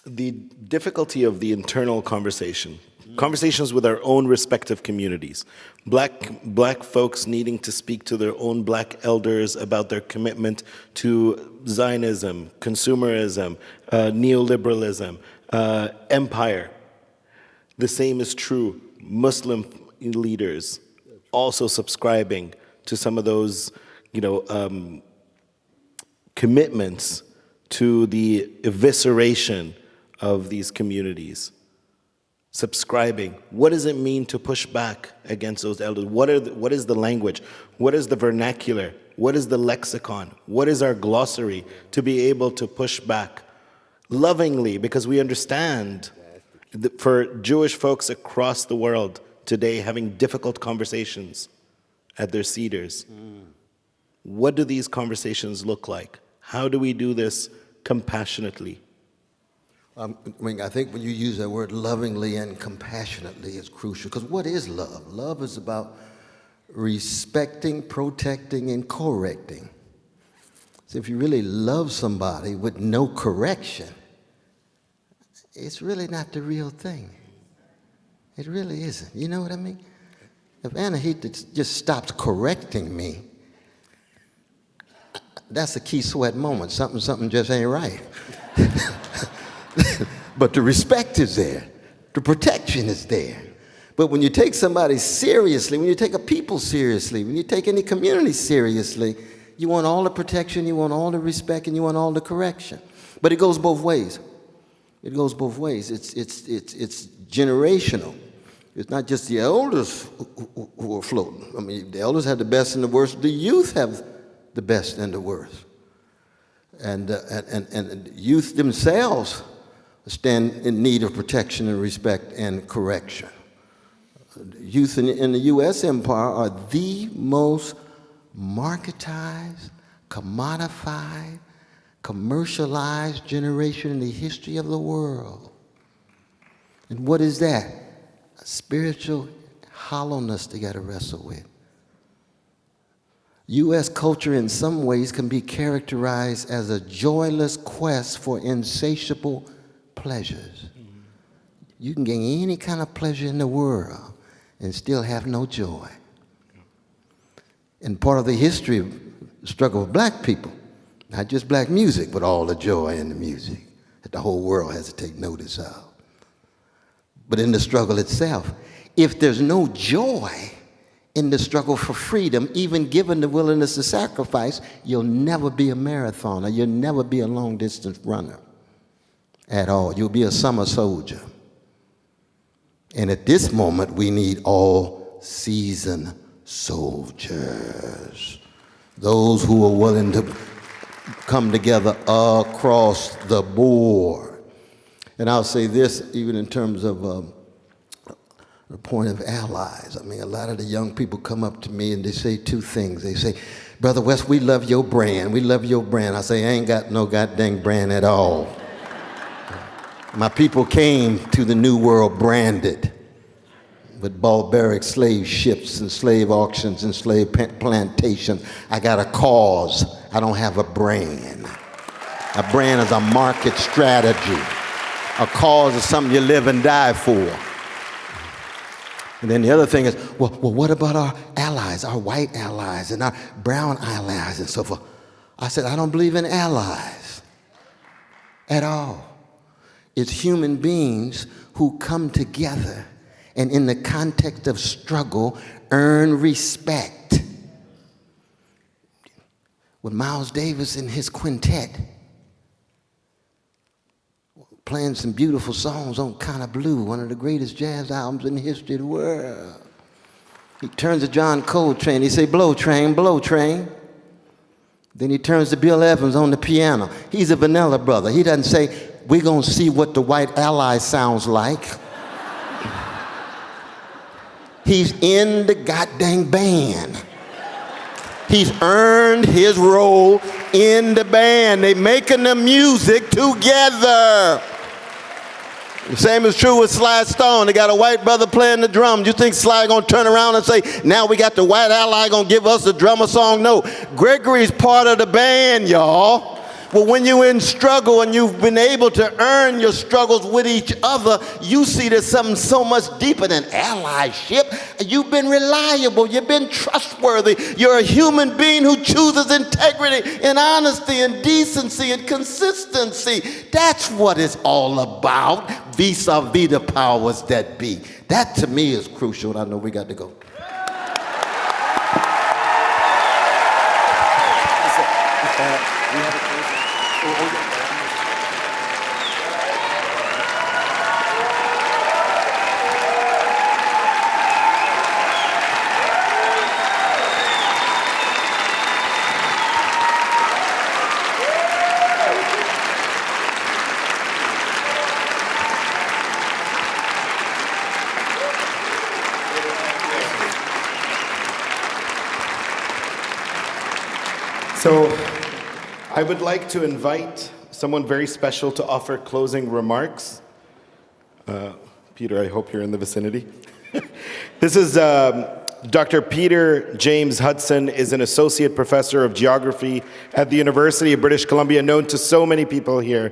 The difficulty of the internal conversation, conversations with our own respective communities, black folks needing to speak to their own black elders about their commitment to Zionism, consumerism, neoliberalism, empire. The same is true, Muslim leaders also subscribing to some of those, commitments to the evisceration of these communities. Subscribing. What does it mean to push back against those elders? What is the language? What is the vernacular? What is the lexicon? What is our glossary to be able to push back lovingly? Because we understand that for Jewish folks across the world today having difficult conversations at their cedars. What do these conversations look like? How do we do this compassionately? I think when you use that word lovingly and compassionately is crucial, because what is love? Love is about respecting, protecting, and correcting. So if you really love somebody with no correction, it's really not the real thing. It really isn't. You know what I mean? If Anahita just stops correcting me, that's a key sweat moment. Something just ain't right. But the respect is there. The protection is there. But when you take somebody seriously, when you take a people seriously, when you take any community seriously, you want all the protection, you want all the respect, and you want all the correction. But it goes both ways. It goes both ways. It's generational. It's not just the elders who are floating. I mean, the elders have the best and the worst. The youth have the best and the worst. And youth themselves stand in need of protection and respect and correction. Youth in the U.S. empire are the most marketized, commodified, commercialized generation in the history of the world. And what is that? A spiritual hollowness they got to wrestle with. U.S. culture in some ways can be characterized as a joyless quest for insatiable pleasures. You can gain any kind of pleasure in the world and still have no joy. And part of the history of the struggle of black people, not just black music, but all the joy in the music that the whole world has to take notice of. But in the struggle itself, if there's no joy in the struggle for freedom, even given the willingness to sacrifice, you'll never be a marathoner. You'll never be a long-distance runner at all. You'll be a summer soldier. And at this moment, we need all-season soldiers, those who are willing to come together across the board. And I'll say this, even in terms of the point of allies. I mean, a lot of the young people come up to me and they say two things. They say, Brother West, we love your brand. We love your brand. I say, I ain't got no goddamn brand at all. My people came to the New World branded with barbaric slave ships and slave auctions and slave plantations. I got a cause. I don't have a brand. A brand is a market strategy. A cause is something you live and die for. And then the other thing is, well, what about our allies, our white allies and our brown allies and so forth? I said, I don't believe in allies at all. It's human beings who come together and in the context of struggle, earn respect. With Miles Davis and his quintet, playing some beautiful songs on Kind of Blue, one of the greatest jazz albums in the history of the world. He turns to John Coltrane, he say, blow train, blow train. Then he turns to Bill Evans on the piano. He's a vanilla brother. He doesn't say, we're gonna see what the white ally sounds like. He's in the goddamn band. He's earned his role in the band. They making the music together. The same is true with Sly Stone. They got a white brother playing the drums. You think Sly gonna turn around and say, now we got the white ally gonna give us a drummer song? No, Gregory's part of the band, y'all. Well, when you're in struggle and you've been able to earn your struggles with each other, you see there's something so much deeper than allyship. You've been reliable, you've been trustworthy. You're a human being who chooses integrity and honesty and decency and consistency. That's what it's all about, vis-a-vis the powers that be. That to me is crucial, and I know we got to go. So I would like to invite someone very special to offer closing remarks. Peter, I hope you're in the vicinity. This is Dr. Peter James Hudson, is an associate professor of geography at the University of British Columbia, known to so many people here.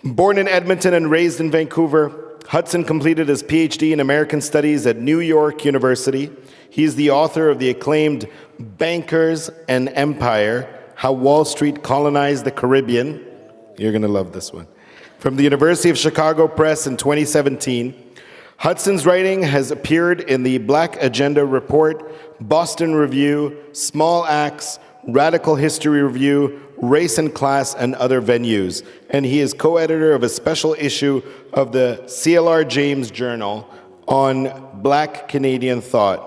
Born in Edmonton and raised in Vancouver, Hudson completed his PhD in American Studies at New York University. He's the author of the acclaimed Bankers and Empire, How Wall Street Colonized the Caribbean. You're gonna love this one. From the University of Chicago Press in 2017. Hudson's writing has appeared in the Black Agenda Report, Boston Review, Small Acts, Radical History Review, Race and Class, and other venues. And he is co-editor of a special issue of the CLR James Journal on Black Canadian thought.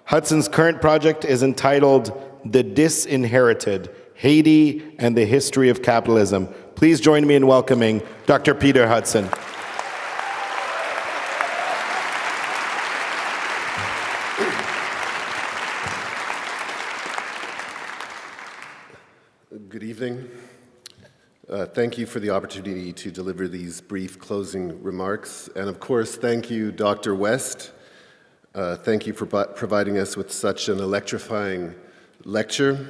Hudson's current project is entitled The Disinherited, Haiti and the History of Capitalism. Please join me in welcoming Dr. Peter Hudson. Good evening. Thank you for the opportunity to deliver these brief closing remarks. And of course, thank you, Dr. West. Thank you for providing us with such an electrifying lecture.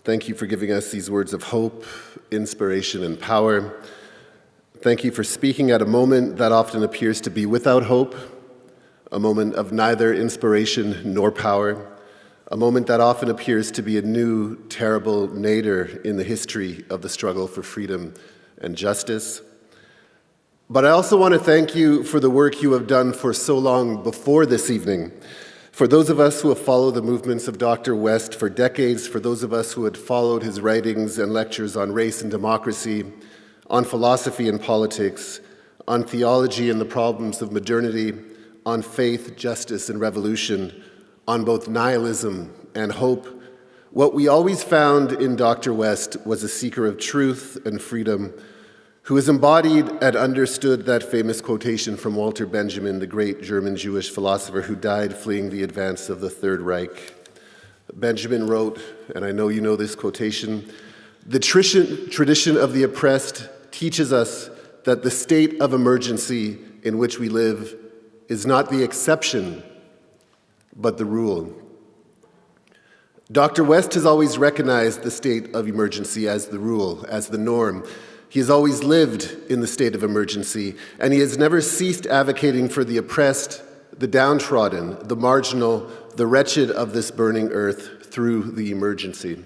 Thank you for giving us these words of hope, inspiration, and power. Thank you for speaking at a moment that often appears to be without hope, a moment of neither inspiration nor power, a moment that often appears to be a new, terrible nadir in the history of the struggle for freedom and justice. But I also want to thank you for the work you have done for so long before this evening. For those of us who have followed the movements of Dr. West for decades, for those of us who had followed his writings and lectures on race and democracy, on philosophy and politics, on theology and the problems of modernity, on faith, justice, and revolution, on both nihilism and hope, what we always found in Dr. West was a seeker of truth and freedom, who has embodied and understood that famous quotation from Walter Benjamin, the great German Jewish philosopher who died fleeing the advance of the Third Reich. Benjamin wrote, and I know you know this quotation, "The tradition of the oppressed teaches us that the state of emergency in which we live is not the exception, but the rule." Dr. West has always recognized the state of emergency as the rule, as the norm. He has always lived in the state of emergency, and he has never ceased advocating for the oppressed, the downtrodden, the marginal, the wretched of this burning earth through the emergency.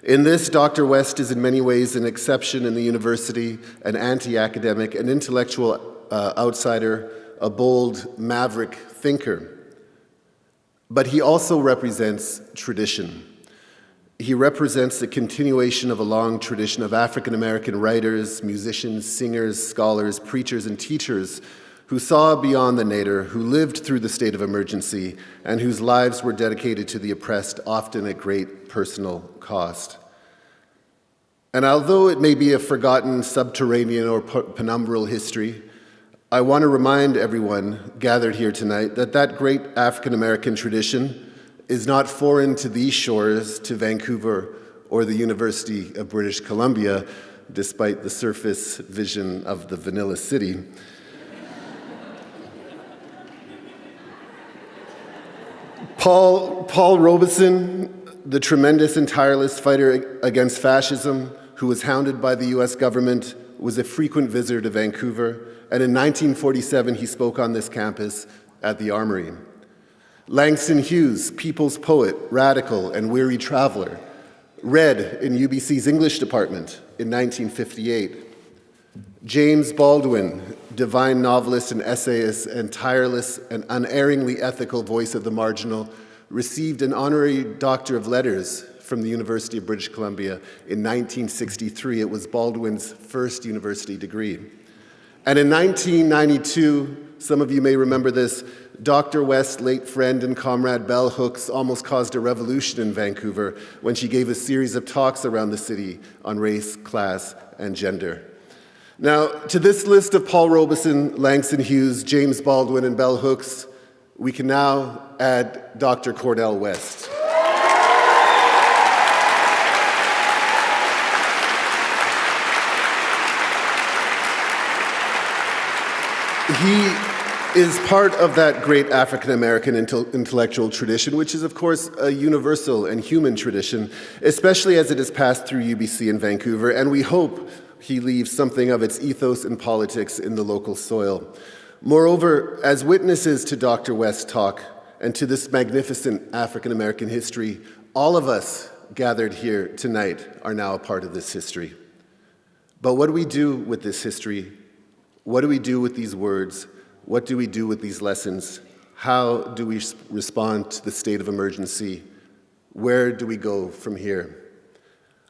In this, Dr. West is in many ways an exception in the university, an anti-academic, an intellectual outsider, a bold, maverick thinker. But he also represents tradition. He represents the continuation of a long tradition of African-American writers, musicians, singers, scholars, preachers, and teachers who saw beyond the nadir, who lived through the state of emergency, and whose lives were dedicated to the oppressed, often at great personal cost. And although it may be a forgotten subterranean or penumbral history, I want to remind everyone gathered here tonight that that great African-American tradition is not foreign to these shores, to Vancouver or the University of British Columbia, despite the surface vision of the Vanilla City. Paul Robeson, the tremendous and tireless fighter against fascism, who was hounded by the US government, was a frequent visitor to Vancouver, and in 1947 he spoke on this campus at the Armory. Langston Hughes, people's poet, radical, and weary traveler, read in UBC's English department in 1958. James Baldwin, divine novelist and essayist and tireless and unerringly ethical voice of the marginal, received an honorary Doctor of Letters from the University of British Columbia in 1963. It was Baldwin's first university degree. And in 1992, some of you may remember this, Dr. West's late friend and comrade Bell Hooks almost caused a revolution in Vancouver when she gave a series of talks around the city on race, class, and gender. Now, to this list of Paul Robeson, Langston Hughes, James Baldwin, and Bell Hooks, we can now add Dr. Cornel West. He is part of that great African-American intellectual tradition, which is, of course, a universal and human tradition, especially as it has passed through UBC in Vancouver, and we hope he leaves something of its ethos and politics in the local soil. Moreover, as witnesses to Dr. West's talk and to this magnificent African-American history, all of us gathered here tonight are now a part of this history. But what do we do with this history? What do we do with these words? What do we do with these lessons? How do we respond to the state of emergency? Where do we go from here?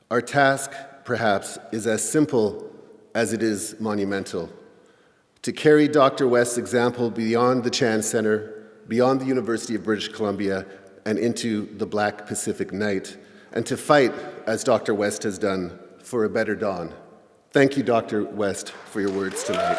Our task, perhaps, is as simple as it is monumental. To carry Dr. West's example beyond the Chan Center, beyond the University of British Columbia, and into the Black Pacific night, and to fight, as Dr. West has done, for a better dawn. Thank you, Dr. West, for your words tonight.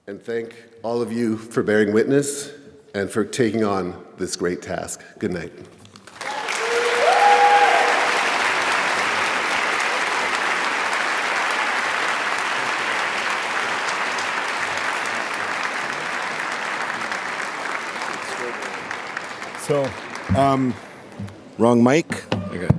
And thank all of you for bearing witness and for taking on this great task. Good night. So, wrong mic. Okay.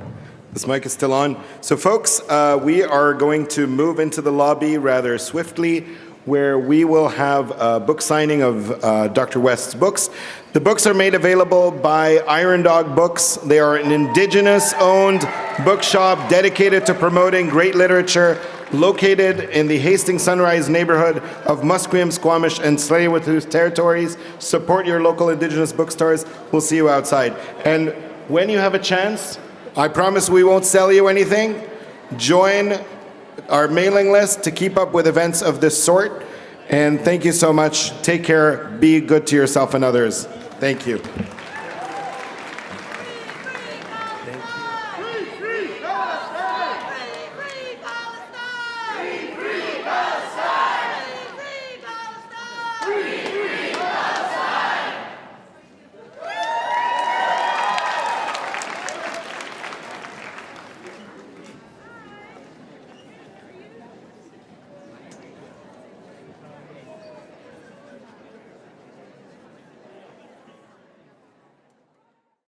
This mic is still on. So folks, we are going to move into the lobby rather swiftly, where we will have a book signing of Dr. West's books. The books are made available by Iron Dog Books. They are an Indigenous-owned bookshop dedicated to promoting great literature, located in the Hastings Sunrise neighborhood of Musqueam, Squamish, and Tsleil-Waututh territories. Support your local Indigenous bookstores. We'll see you outside. And when you have a chance, I promise we won't sell you anything. Join our mailing list to keep up with events of this sort. And thank you so much. Take care. Be good to yourself and others. Thank you. Thank you.